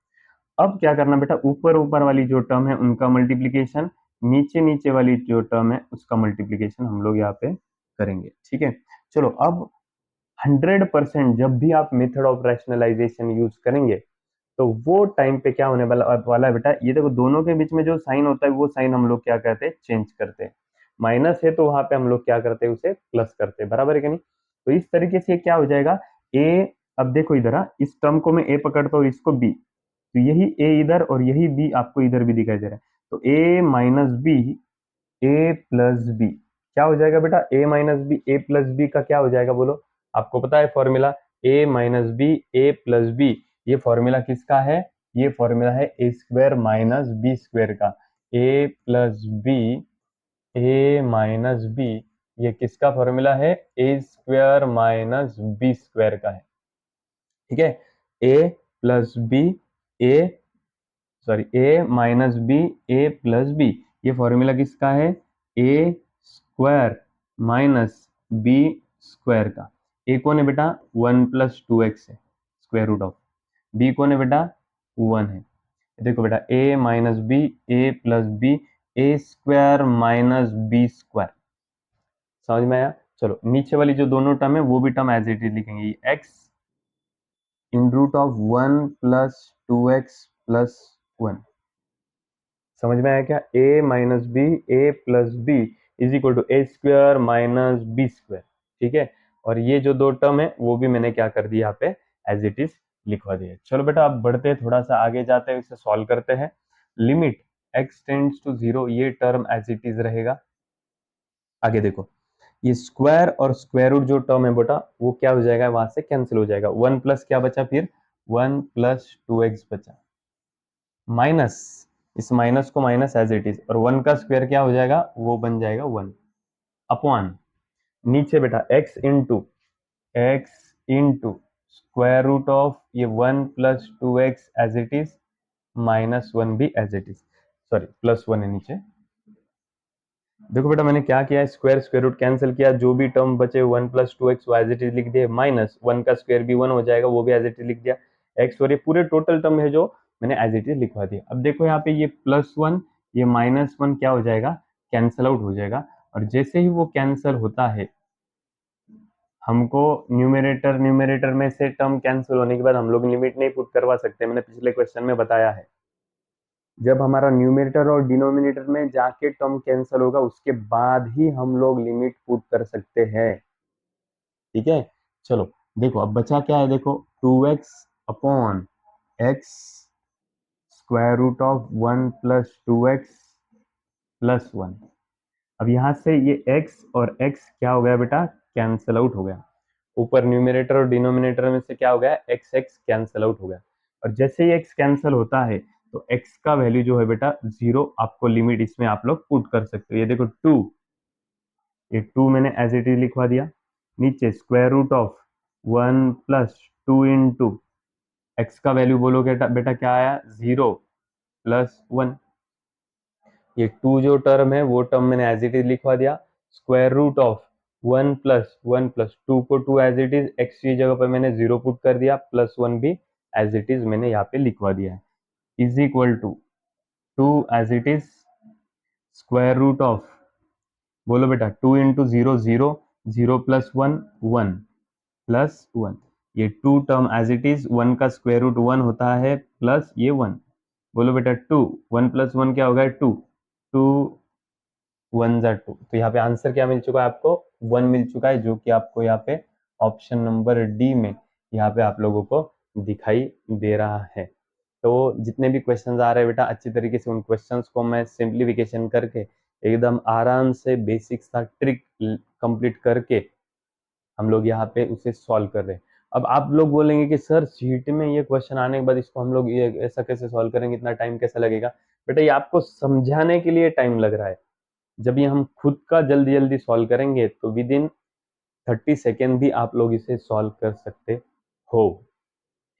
अब क्या करना बेटा, ऊपर ऊपर वाली जो टर्म है उनका मल्टीप्लीकेशन, नीचे नीचे वाली जो टर्म है उसका मल्टीप्लीकेशन हम लोग यहाँ पे करेंगे। ठीक है, चलो अब 100% जब भी आप मेथड ऑफ रैशनलाइजेशन यूज करेंगे तो वो टाइम पे क्या होने वाला है बेटा, ये देखो दोनों के बीच में जो साइन होता है वो साइन हम लोग क्या करते हैं, चेंज करते हैं। माइनस है तो वहां पे हम लोग क्या करते हैं, उसे प्लस करते हैं। बराबर है कि नहीं? तो इस तरीके से क्या हो जाएगा, ए, अब देखो इधर, इस टर्म को मैं ए पकड़ता हूँ, इसको बी, तो यही ए इधर और यही बी आपको इधर भी दिखाई दे रहा है। तो ए माइनस बी, ए प्लस बी क्या हो जाएगा बेटा, a minus B, A plus b का क्या हो जाएगा बोलो, आपको पता है फॉर्मूला, ए माइनस बी, ए प्लस बी। ये फॉर्मूला किसका है, ये फॉर्मूला है a square minus B square का। ए प्लस बी, ए माइनस बी, ये किसका फॉर्मूला है, a square minus B square का है। ठीक है, ए प्लस बी, ए सॉरी ए माइनस बी, ए प्लस बी, ये फॉर्मूला किसका है, a square minus B square का। ए कौन है बेटा, 1+2x है, स्क्वायर रूट ऑफ। बी कौन है बेटा, 1 है। देखो बेटा, a minus B, A plus B, A square minus B square. समझ में आया? चलो नीचे वाली जो दोनों टर्म है वो भी टर्म एज इट इज लिखेंगे, X in root of 1+2x+1। समझ में आया क्या, a minus B, A plus B is equal to A square minus B square. ठीक है, और ये जो दो टर्म है वो भी मैंने क्या कर दिया यहाँ पे, एज इट इज लिखवा दिया। चलो बेटा अब बढ़ते हैं, थोड़ा सा आगे जाते हैं, इसे सॉल्व करते हैं। लिमिट x टेंड्स टू 0, ये टर्म एज इट इज रहेगा। आगे देखो, ये स्क्वायर और स्क्वायर रूट जो टर्म है बेटा, वो क्या हो जाएगा, वहां से कैंसिल हो जाएगा। 1 प्लस क्या बचा फिर, 1+2x बचा, माइनस, इस माइनस को माइनस एज इट इज, और 1 का स्क्वायर क्या हो जाएगा, वो बन जाएगा 1 अपॉन, नीचे बेटा x into square root of ये 1+2x एज इट इज, -1 भी एज इट इज, सॉरी +1 है नीचे। देखो बेटा मैंने क्या किया, स्क्वायर स्क्वायर रूट कैंसिल किया, जो भी टर्म बचे 1+2x वो एज इट इज लिख दिए, -1 का स्क्वायर भी 1 हो जाएगा, वो भी एज इट इज लिख दिया, x, और ये पूरे टोटल टर्म है जो मैंने एज इट इज लिखवा दिया। अब देखो यहाँ पे ये +1 ये -1 क्या हो जाएगा, कैंसल आउट हो जाएगा। और जैसे ही वो कैंसल होता है, हमको न्यूमरेटर न्यूमरेटर में से टर्म कैंसिल होने के बाद हम लोग लिमिट नहीं पुट करवा सकते, मैंने पिछले क्वेश्चन में बताया है। जब हमारा न्यूमरेटर और डिनोमिनेटर में जाके टर्म कैंसिल होगा उसके बाद ही हम लोग लिमिट पुट कर सकते हैं। ठीक है, चलो देखो अब बचा क्या है, देखो 2x upon x square root of 1 + 2x + 1। अब यहां से ये x और x क्या हो गया बेटा, कैंसिल आउट हो गया। ऊपर न्यूमरेटर और डिनोमिनेटर में से क्या हो गया, x x कैंसिल आउट हो गया। और जैसे ही x कैंसिल होता है तो x का वैल्यू जो है बेटा 0, आपको लिमिट इसमें आप लोग पुट कर सकते हो। ये देखो 2, ये 2 मैंने एज इट इज लिखवा दिया। नीचे square root of 1 + 2 into X का वैल्यू बोलोगे बेटा क्या आया, 0 + 1। ये 2 जो टर्म है वो टर्म मैंने एज इट इज लिखवा दिया। स्क्वायर रूट ऑफ 1 + 1 + 2 को 2 एज इट इज, एक्स की जगह पर मैंने 0 पुट कर दिया, +1 भी एज इट इज मैंने यहाँ पे लिखवा दिया है, is equal to 2 as it is square root of, बोलो बेटा 2 इंटू 0 0, 0 + 1 1 + 1। ये 2 टर्म एज इट इज, 1 का स्क्वायर रूट 1 होता है प्लस ये 1, बोलो बेटा 2, 1 + 1 क्या होगा 2, 2 1 ज़ा 2। तो यहाँ पे आंसर क्या मिल चुका है आपको, 1 मिल चुका है, जो कि आपको यहाँ पे ऑप्शन नंबर डी में यहाँ पे आप लोगों को दिखाई दे रहा है। तो जितने भी क्वेश्चंस आ रहे हैं बेटा, अच्छी तरीके से उन क्वेश्चंस को मैं सिंप्लीफिकेशन करके एकदम आराम से बेसिक सा ट्रिक कंप्लीट करके हम लोग यहाँ पे उसे सॉल्व कर रहे हैं। अब आप लोग बोलेंगे कि सर शीट में ये क्वेश्चन आने के बाद इसको हम लोग ये ऐसा कैसे सॉल्व करेंगे, इतना टाइम कैसे लगेगा। बेटा ये आपको समझाने के लिए टाइम लग रहा है। जब ये हम खुद का जल्दी जल्दी सॉल्व करेंगे तो विद इन 30 सेकेंड भी आप लोग इसे सॉल्व कर सकते हो।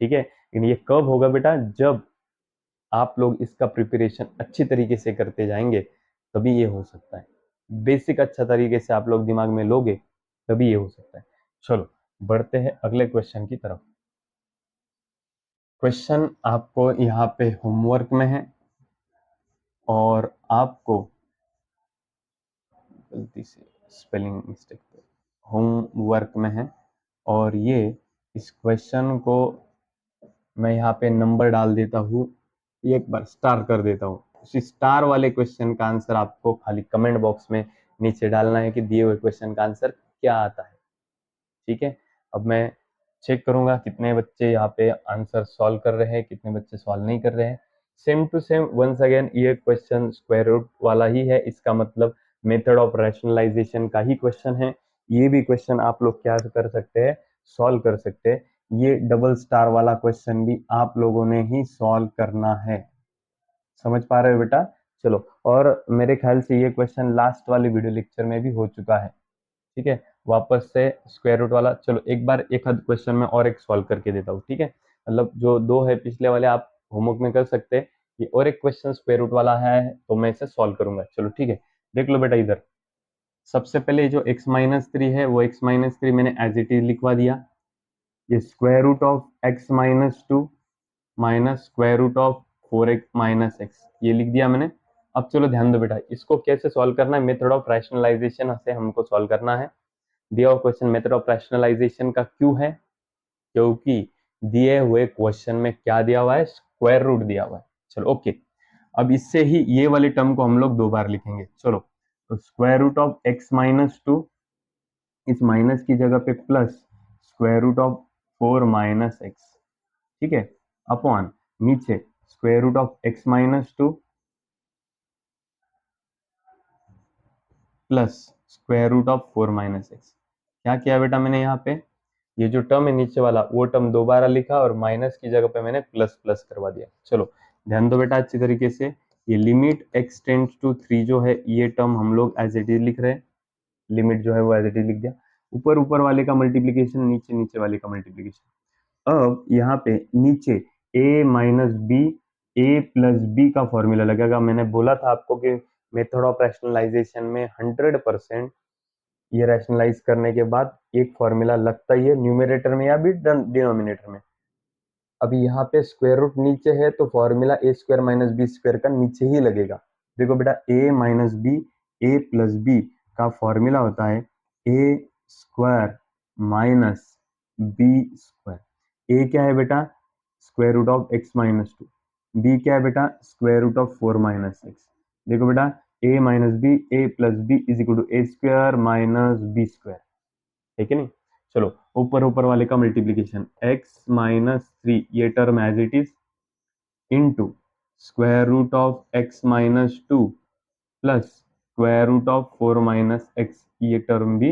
ठीक है, लेकिन ये कब होगा बेटा, जब आप लोग इसका प्रिपरेशन अच्छी तरीके से करते जाएंगे तभी ये हो सकता है। बेसिक अच्छा तरीके से आप लोग दिमाग में लोगे तभी ये हो सकता है। चलो बढ़ते हैं अगले क्वेश्चन की तरफ। क्वेश्चन आपको यहाँ पे होमवर्क में है और आपको गलती से स्पेलिंग मिस्टेक होमवर्क में है, और ये इस क्वेश्चन को मैं यहाँ पे नंबर डाल देता हूँ, एक बार स्टार कर देता हूँ। उसी स्टार वाले क्वेश्चन का आंसर आपको खाली कमेंट बॉक्स में नीचे डालना है कि दिए हुए क्वेश्चन का आंसर क्या आता है। ठीक है, अब मैं चेक करूंगा कितने बच्चे यहाँ पे आंसर सॉल्व कर रहे हैं, कितने बच्चे सॉल्व नहीं कर रहे हैं। Same to same once again ये क्वेश्चन स्क्वायर रूट वाला ही है, इसका मतलब मेथड ऑफ रैशनलाइजेशन का ही क्वेश्चन है। ये भी क्वेश्चन आप लोग क्या कर सकते हैं, सॉल्व कर सकते हैं। ये डबल स्टार वाला क्वेश्चन भी आप लोगों ने ही सॉल्व करना है। समझ पा रहे हो बेटा? चलो, और मेरे ख्याल से ये क्वेश्चन लास्ट वाले वीडियो लेक्चर में भी हो चुका है। ठीक है, वापस से स्क्वायर रूट वाला, चलो एक बार एक आध क्वेश्चन में और एक सॉल्व करके देता हूँ। ठीक है, मतलब जो दो है पिछले वाले आप होमवर्क में कर सकते हैं, ये और एक क्वेश्चन स्क्वायर रूट वाला है तो मैं इसे सॉल्व करूंगा। चलो ठीक है, देख लो बेटा इधर। सबसे पहले जो x-3 है वो x-3 मैंने एज इट इज लिखवा दिया। ये square root of x-2 minus square root of 4x - x, ये लिख दिया मैंने। अब चलो ध्यान दो बेटा, इसको कैसे सॉल्व करना है, मेथड ऑफ रैशनलाइजेशन से हमको सॉल्व करना है। दिया हुआ क्वेश्चन मेथड ऑफ रैशनलाइजेशन का क्यों है, क्योंकि दिए हुए क्वेश्चन में क्या दिया हुआ है, स्क्वायर रूट दिया हुआ है। चलो ओके, अब इससे ही ये वाले टर्म को हम लोग दो बार लिखेंगे। चलो, तो स्क्वायर रूट ऑफ x-2, इस माइनस की जगह पे plus square root of 4 - x, ठीक है, अपॉन नीचे square root of x-2 plus square root of 4 - x। क्या किया बेटा मैंने यहाँ पे, ये जो टर्म है नीचे वाला वो टर्म दोबारा लिखा और माइनस की जगह पे मैंने प्लस प्लस करवा दिया। चलो ध्यान दो बेटा अच्छी तरीके से, ये लिमिट x टेंड्स टू 3 जो है ये टर्म हम लोग एज इट इज लिख रहे हैं, लिमिट जो है वो एज इट इज लिख दिया। ऊपर ऊपर वाले का मल्टीप्लीकेशन, नीचे नीचे वाले का मल्टीप्लीकेशन। अब यहाँ पे नीचे a - b, a+b का फॉर्मूला लगेगा। मैंने बोला था आपको कि मेथड ऑफ रैशनलाइजेशन में 100% ये रैशनलाइज करने के बाद एक फॉर्मूला लगता ही है, न्यूमरेटर में या भी डिनोमिनेटर में। अभी यहाँ पे स्क्वायर रूट नीचे है तो formula a square minus B square का नीचे ही लगेगा। देखो बेटा a minus B, A plus b का फॉर्मूला होता है a square minus B square. A क्या है बेटा, square root of x minus two. B क्या है बेटा, square root of 4 minus x. देखो बेटा a minus B, A plus B is equal to A square minus B square, है कि नहीं। चलो ऊपर ऊपर वाले का मल्टीप्लीकेशन x माइनस थ्री, ये term as it is, into square root of x minus two plus square root of 4 minus x, ये टर्म भी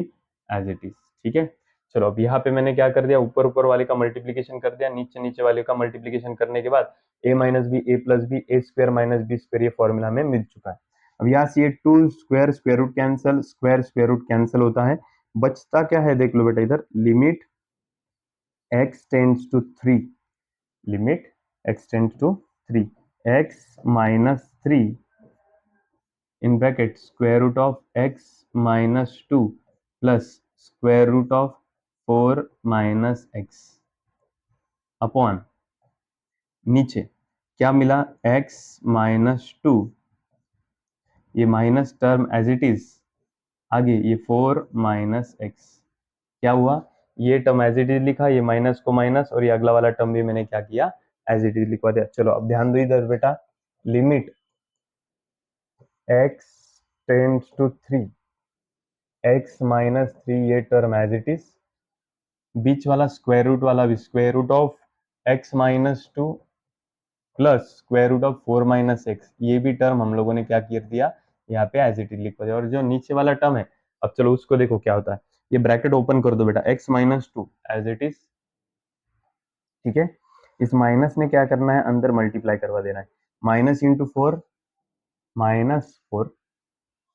एज इट इज, ठीक है। चलो अब यहाँ पे मैंने क्या कर दिया, ऊपर ऊपर वाले का मल्टीप्लीकेशन कर दिया, नीचे नीचे वाले का मल्टीप्लीकेशन करने के बाद a minus B, A plus B, A square minus B square, ये फॉर्मूला हमें मिल चुका है। अब यहाँ से ये two square, square root cancel, square square root cancel होता है, बचता क्या है देख लो बेटा इधर, limit x tends to three, limit x tends to three, x minus three in bracket square root of x minus 2 plus square root of 4 minus x अपॉन नीचे क्या मिला, x माइनस टू, ये minus term as it is, आगे ये 4 minus x, क्या हुआ, ये टर्म एज इट इज लिखा, ये माइनस को माइनस, और ये अगला वाला टर्म भी मैंने क्या किया, एज इट इज लिखवा दिया। चलो अब ध्यान दो इधर बेटा, limit x tends to three, x minus three, ये टर्म एज इट इज, बीच वाला स्क्वायर रूट वाला भी square root of x minus two plus square root of 4 minus x, ये भी टर्म हम लोगों ने क्या कर दिया, यहाँ पे एज इट इज लिख दिया। और जो नीचे वाला टर्म है, अब चलो उसको देखो क्या होता है, ये ब्रैकेट ओपन कर दो बेटा, x minus two as it is, ठीक है। इस माइनस में क्या करना है, अंदर मल्टीप्लाई करवा देना है, minus into four, minus four,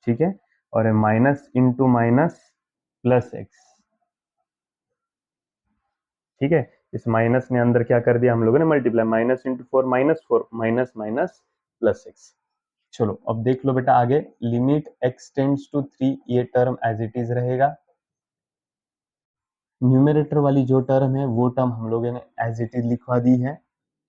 ठीक है, और minus into minus plus x, ठीक है। इस माइनस ने अंदर क्या कर दिया हम लोगों ने, multiply, minus into four minus minus plus x. चलो अब देख लो बेटा आगे, limit x tends to three, ये टर्म एज इट इज रहेगा, न्यूमरेटर वाली जो टर्म है वो टर्म हम लोगों ने एज इट इज लिखवा दी है,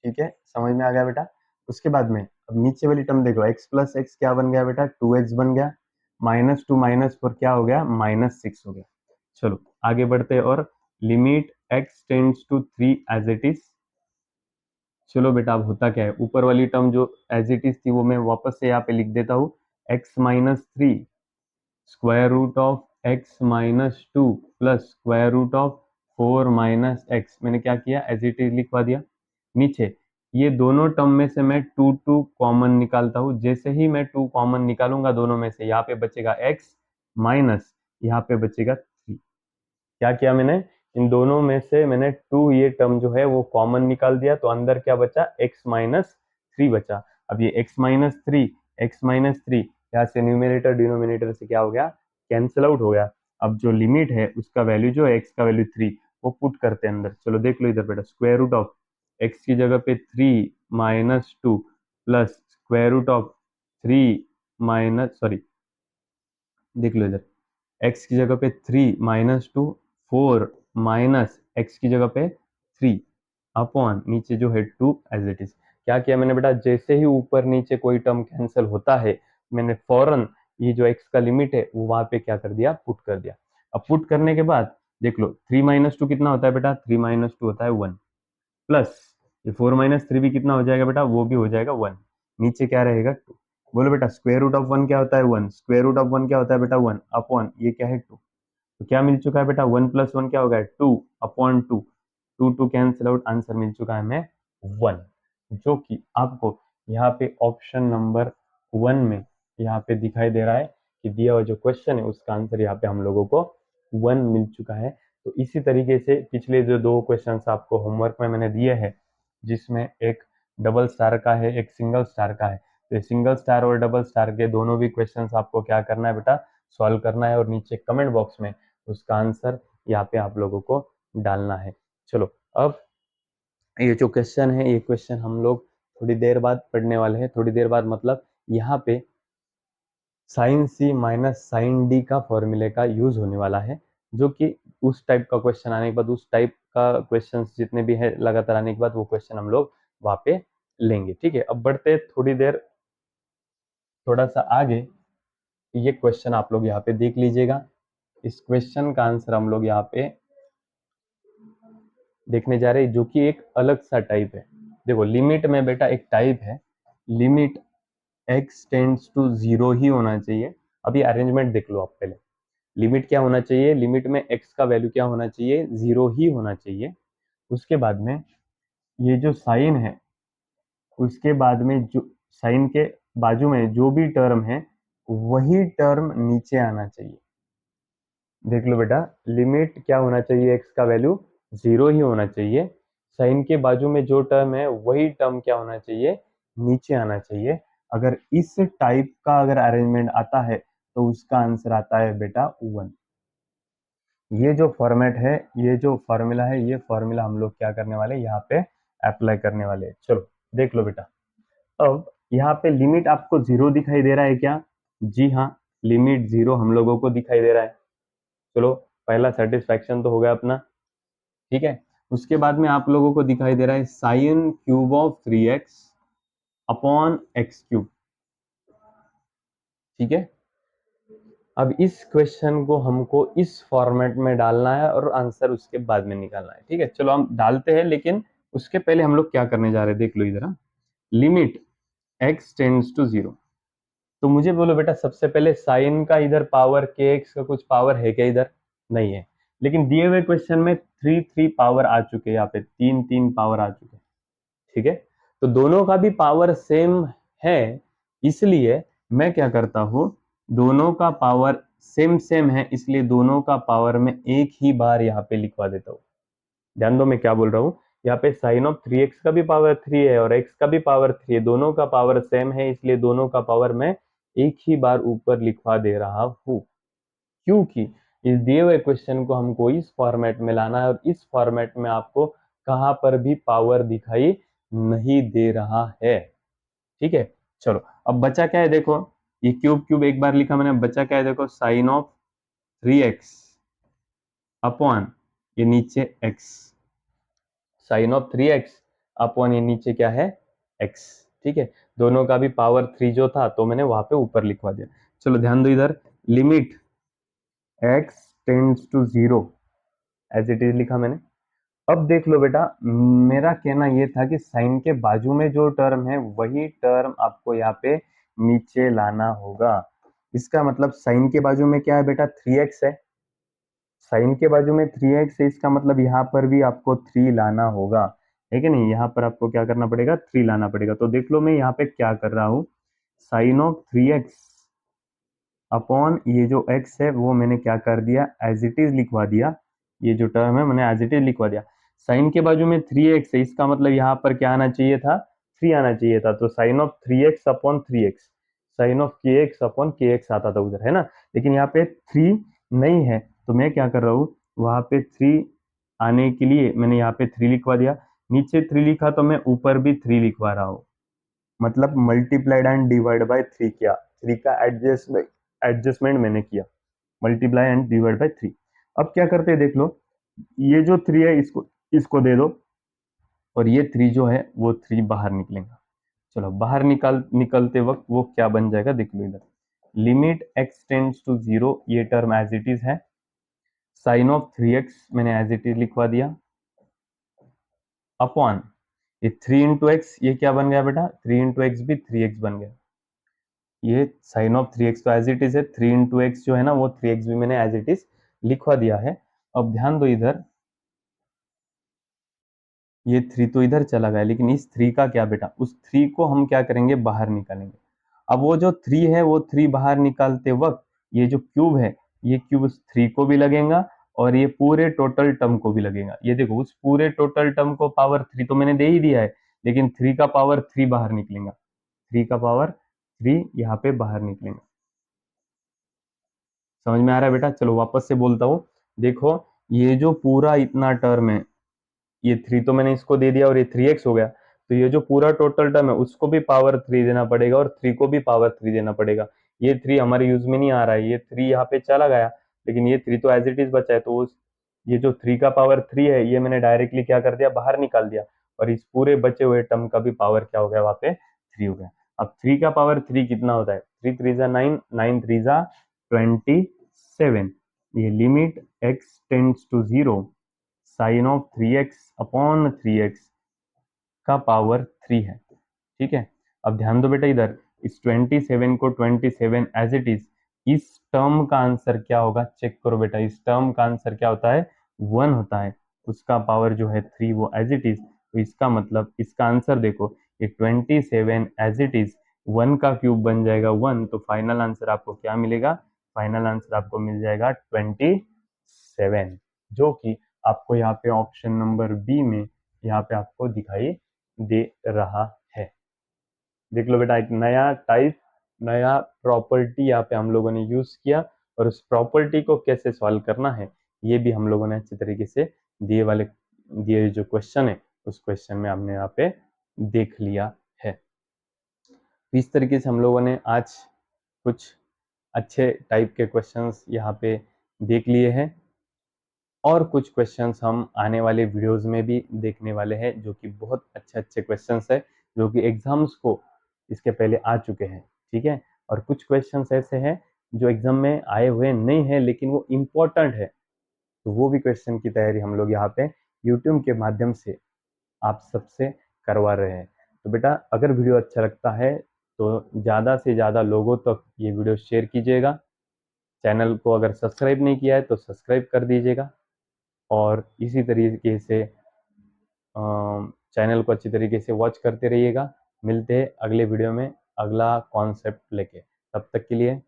ठीक है, समझ में आ गया बेटा। उसके बाद में अब नीचे वाली टर्म देखो, x प्लस एक्स क्या बन गया बेटा, 2x बन गया, माइनस टू माइनस फोर क्या हो गया, माइनस सिक्स हो गया। चलो आगे बढ़ते और limit x tends to three as it is. चलो बेटा अब होता क्या है, ऊपर वाली टर्म जो एज इट इज थी वो मैं वापस से यहाँ पे लिख देता हूँ, x minus three square root of x minus two plus square root of 4 minus x, मैंने क्या किया, एज इट इज लिखवा दिया। नीचे ये दोनों टर्म में से मैं टू टू कॉमन निकालता हूँ, जैसे ही मैं टू कॉमन निकालूंगा दोनों में से, यहाँ पे बचेगा x माइनस, यहाँ पे बचेगा थ्री। क्या किया मैंने, इन दोनों में से मैंने टू, ये टर्म जो है वो कॉमन निकाल दिया, तो अंदर क्या बचा, x माइनस थ्री बचा। अब ये x minus three, x minus three, यहाँ से न्यूमिनेटर डिनोमिनेटर से क्या हो गया, कैंसिल आउट हो गया। अब जो लिमिट है उसका वैल्यू जो है, x का वैल्यू थ्री, वो पुट करते हैं अंदर। चलो देख लो इधर बेटा, स्क्वायर रूट ऑफ x की जगह पे three minus two plus square root of three minus, sorry देख लो इधर, x की जगह पे three minus two, four minus x की जगह पे थ्री, अपॉन नीचे जो है टू एज इट इज। क्या किया मैंने बेटा, जैसे ही ऊपर नीचे कोई टर्म कैंसिल होता है, मैंने फौरन ये जो x का लिमिट है वो वहां पे क्या कर दिया, पुट कर दिया। अब पुट करने के बाद देख लो, थ्री माइनस टू कितना होता है बेटा, थ्री माइनस टू होता है वन, प्लस ये फोर माइनस थ्री भी कितना हो जाएगा बेटा, वो भी हो जाएगा वन, नीचे क्या रहेगा टू। बोलो बेटा स्क्वायर रूट ऑफ वन क्या होता है, one, square root of one क्या होता है बेटा, वन, अपॉन ये क्या है टू, तो क्या मिल चुका है बेटा, वन प्लस वन क्या होगा, two, upon two, two two cancel out, answer मिल चुका है हमें वन, जो कि आपको यहाँ पे ऑप्शन नंबर वन में यहाँ पे दिखाई दे रहा है कि दिया हुआ जो क्वेश्चन है उसका आंसर यहाँ पे हम लोगों को वन मिल चुका है। तो इसी तरीके से पिछले जो दो क्वेश्चन आपको होमवर्क में मैंने दिए हैं, जिसमें एक डबल स्टार का है, एक सिंगल स्टार का है, तो सिंगल स्टार और डबल स्टार के दोनों भी क्वेश्चंस आपको क्या करना है बेटा, सॉल्व करना है, और नीचे कमेंट बॉक्स में उसका आंसर यहाँ पे आप लोगों को डालना है। चलो अब ये जो क्वेश्चन है, ये क्वेश्चन हम लोग थोड़ी देर बाद पढ़ने वाले हैं, थोड़ी देर बाद मतलब यहाँ पे साइन सी माइनस साइन डी का फॉर्मूले का यूज होने वाला है, जो कि उस टाइप का क्वेश्चन आने के बाद उस टाइप का क्वेश्चंस जितने भी है लगातार आने के बाद वो क्वेश्चन हम लोग वहां पे लेंगे। ठीक है, अब बढ़ते हैं थोड़ी देर थोड़ा सा आगे। ये क्वेश्चन आप लोग यहाँ पे देख लीजिएगा। इस क्वेश्चन का आंसर हम लोग यहाँ पे देखने जा रहे हैं, जो कि एक अलग सा टाइप है। देखो लिमिट में बेटा एक टाइप है, लिमिट x टेंड्स टू 0 ही होना चाहिए। अभी अरेंजमेंट देख लो आप पहले। लिमिट क्या होना चाहिए, लिमिट में x का वैल्यू क्या होना चाहिए, 0 ही होना चाहिए। उसके बाद में ये जो साइन है, उसके बाद में जो साइन के बाजू में जो भी टर्म है वही टर्म नीचे आना चाहिए। देख लो बेटा, लिमिट क्या होना चाहिए, x का वैल्यू 0 ही होना चाहिए। साइन के बाजू में जो टर्म है वही टर्म क्या होना चाहिए, नीचे आना चाहिए। अगर इस टाइप का अगर अरेंजमेंट आता है तो उसका आंसर आता है बेटा 1। ये जो फॉर्मेट है, ये जो फॉर्मूला है, ये फॉर्मूला हम लोग क्या करने वाले यहाँ पे अप्लाई करने वाले हैं। चलो देख लो बेटा, अब यहाँ पे लिमिट आपको 0 दिखाई दे रहा है क्या? जी हाँ, लिमिट 0 हम लोगों को दिखाई दे रहा है। चलो पहला सेटिस्फैक्शन तो हो गया अपना। ठीक है, उसके बाद में आप लोगों को दिखाई दे रहा है sine cube of 3x upon x cube. ठीक है, अब इस क्वेश्चन को हमको इस फॉर्मेट में डालना है और आंसर उसके बाद में निकालना है। ठीक है, चलो हम डालते हैं, लेकिन उसके पहले हम लोग क्या करने जा रहे हैं देख लो इधर। लिमिट x टेंड्स टू 0, तो मुझे बोलो बेटा सबसे पहले साइन का इधर पावर के एक्स का कुछ पावर है क्या? इधर नहीं है, लेकिन दिए हुए क्वेश्चन में 3 पावर आ चुके हैं, यहाँ पे 3 पावर आ चुके हैं। ठीक है, तो दोनों का भी पावर सेम है, इसलिए मैं क्या करता हूं, दोनों का पावर सेम सेम है, इसलिए दोनों का पावर में एक ही बार यहाँ पे लिखवा देता हूँ। ध्यान दो मैं क्या बोल रहा हूँ, यहाँ पे साइन ऑफ 3x का भी पावर 3 है और x का भी पावर 3 है, दोनों का पावर सेम है, इसलिए दोनों का पावर मैं एक ही बार ऊपर लिखवा दे रहा हूँ। क्योंकि इस दिए हुए क्वेश्चन को हमको इस फॉर्मेट में लाना है और इस फॉर्मेट में आपको कहां पर भी पावर दिखाई नहीं दे रहा है। ठीक है, चलो अब बचा क्या है देखो, ये क्यूब क्यूब एक बार लिखा मैंने, बचा क्या है देखो, साइन ऑफ 3x अपॉन ये नीचे x, sign of 3x upon ये नीचे क्या है x। ठीक है, दोनों का भी पावर 3 जो था तो मैंने वहां पे ऊपर लिखवा दिया। चलो ध्यान दो इधर, limit x tends to 0 as it is लिखा मैंने। अब देख लो बेटा, मेरा कहना यह था कि साइन के बाजू में जो टर्म है वही टर्म आपको यहाँ पे नीचे लाना होगा। इसका मतलब साइन के बाजू में क्या है बेटा, 3x है, साइन के बाजू में 3x है, इसका मतलब यहाँ पर भी आपको 3 लाना होगा, है कि नहीं? यहाँ पर आपको क्या करना पड़ेगा, 3 लाना पड़ेगा। तो देख लो मैं यहाँ पे क्या कर रहा हूँ, साइन ऑफ 3x अपॉन ये जो x है वो मैंने क्या कर दिया, एज इट इज लिखवा दिया। ये जो टर्म है मैंने एज इट इज लिखवा दिया। साइन के बाजू में 3x है, इसका मतलब यहाँ पर क्या आना चाहिए था, 3 आना चाहिए था। तो sine of 3x upon 3x, sine of kx upon kx आता था उधर, है ना? लेकिन यहाँ पे 3 नहीं है, तो मैं क्या कर रहा हूँ, वहां पे 3 आने के लिए मैंने यहाँ पे 3 लिखवा दिया। नीचे 3 लिखा तो मैं ऊपर भी 3 लिखवा रहा हूँ, मतलब मल्टीप्लाइड एंड डिवाइड बाय 3 किया, 3 का एडजस्टमेंट मैंने किया, मल्टीप्लाई एंड डिवाइड बाय 3। अब क्या करते हैं देख लो, ये जो 3 है इसको इसको दे दो और ये 3 जो है वो 3 बाहर निकलेगा। चलो बाहर निकलते वक्त वो क्या बन जाएगा देख लो इधर, लिमिट x टेंड्स टू 0, ये टर्म एज इट इज है, साइन ऑफ 3x मैंने एज इट इज लिखवा दिया, अपॉन ये 3 इंटू एक्स, ये क्या बन गया बेटा, 3 इंटू एक्स भी 3x बन गया। ये साइन ऑफ 3x तो एज इट इज है, 3 इंटू एक्स जो है ना वो 3x भी मैंने एज इट इज लिखवा दिया है। अब ध्यान दो इधर, ये 3 तो इधर चला गया, लेकिन इस 3 का क्या बेटा, उस 3 को हम क्या करेंगे, बाहर निकालेंगे। अब वो जो 3 है वो 3 बाहर निकालते वक्त ये जो क्यूब है, ये क्यूब उस 3 को भी लगेगा और ये पूरे टोटल टर्म को भी लगेगा। ये देखो, उस पूरे टोटल टर्म को पावर 3 तो मैंने दे ही दिया है, लेकिन 3 का पावर 3 बाहर निकलेगा, 3 का पावर 3 यहाँ पे बाहर निकलेगा। समझ में आ रहा है बेटा? चलो वापस से बोलता हूँ, देखो ये जो पूरा इतना टर्म है, ये 3 तो मैंने इसको दे दिया और ये 3x हो गया, तो ये जो पूरा टोटल टर्म है उसको भी पावर 3 देना पड़ेगा और 3 को भी पावर 3 देना पड़ेगा। ये 3 हमारे यूज में नहीं आ रहा है, ये 3 यहाँ पे चला गया, लेकिन ये 3 तो एज इट इज बचा है, तो ये जो 3 का पावर 3 है ये मैंने डायरेक्टली क्या कर दिया, बाहर निकाल दिया, और इस पूरे बचे हुए टर्म का भी पावर क्या हो गया, वहां पे 3 हो गया। अब 3 का पावर 3 कितना होता है, 3 3 जा 9, 9 3 जा 27। ये limit x tends to 0 sine of 3x upon 3x का पावर 3 है। ठीक है, अब ध्यान दो बेटा इधर, इस 27 को 27 एज इट इज, इस टर्म का आंसर क्या होगा, चेक करो बेटा, इस टर्म का आंसर क्या होता है, 1 होता है, उसका पावर जो है 3 वो एज इट इज। तो इसका मतलब इसका आंसर देखो, ये 27 एज इट इज 1 का क्यूब बन जाएगा 1, तो फाइनल आंसर आपको क्या मिलेगा, फाइनल आंसर आपको मिल जाएगा 27, जो कि आपको यहाँ पे ऑप्शन नंबर बी में यहाँ पे आपको दिखाई दे रहा है। देख लो बेटा, एक नया टाइप, नया प्रॉपर्टी यहाँ पे हम लोगों ने यूज किया, और उस प्रॉपर्टी को कैसे सॉल्व करना है ये भी हम लोगों ने अच्छे तरीके से दिए जो क्वेश्चन है उस क्वेश्चन में हमने यहाँ पे देख लिया है। इस तरीके से हम लोगों ने आज कुछ अच्छे टाइप के क्वेश्चंस यहाँ पे देख लिए हैं, और कुछ क्वेश्चंस हम आने वाले वीडियोस में भी देखने वाले हैं, जो कि बहुत अच्छे अच्छे क्वेश्चंस है, जो कि एग्जाम्स को इसके पहले आ चुके हैं। ठीक है, और कुछ क्वेश्चंस ऐसे हैं जो एग्जाम में आए हुए नहीं हैं लेकिन वो इम्पोर्टेंट है, तो वो भी क्वेश्चन की तैयारी हम लोग यहाँ पे यूट्यूब के माध्यम से आप सबसे करवा रहे हैं। तो बेटा अगर वीडियो अच्छा लगता है तो ज़्यादा से ज़्यादा लोगों तक ये वीडियो शेयर कीजिएगा। चैनल को अगर सब्सक्राइब नहीं किया है तो सब्सक्राइब कर दीजिएगा, और इसी तरीके से चैनल को अच्छी तरीके से वॉच करते रहिएगा। मिलते हैं अगले वीडियो में अगला कॉन्सेप्ट लेके, तब तक के लिए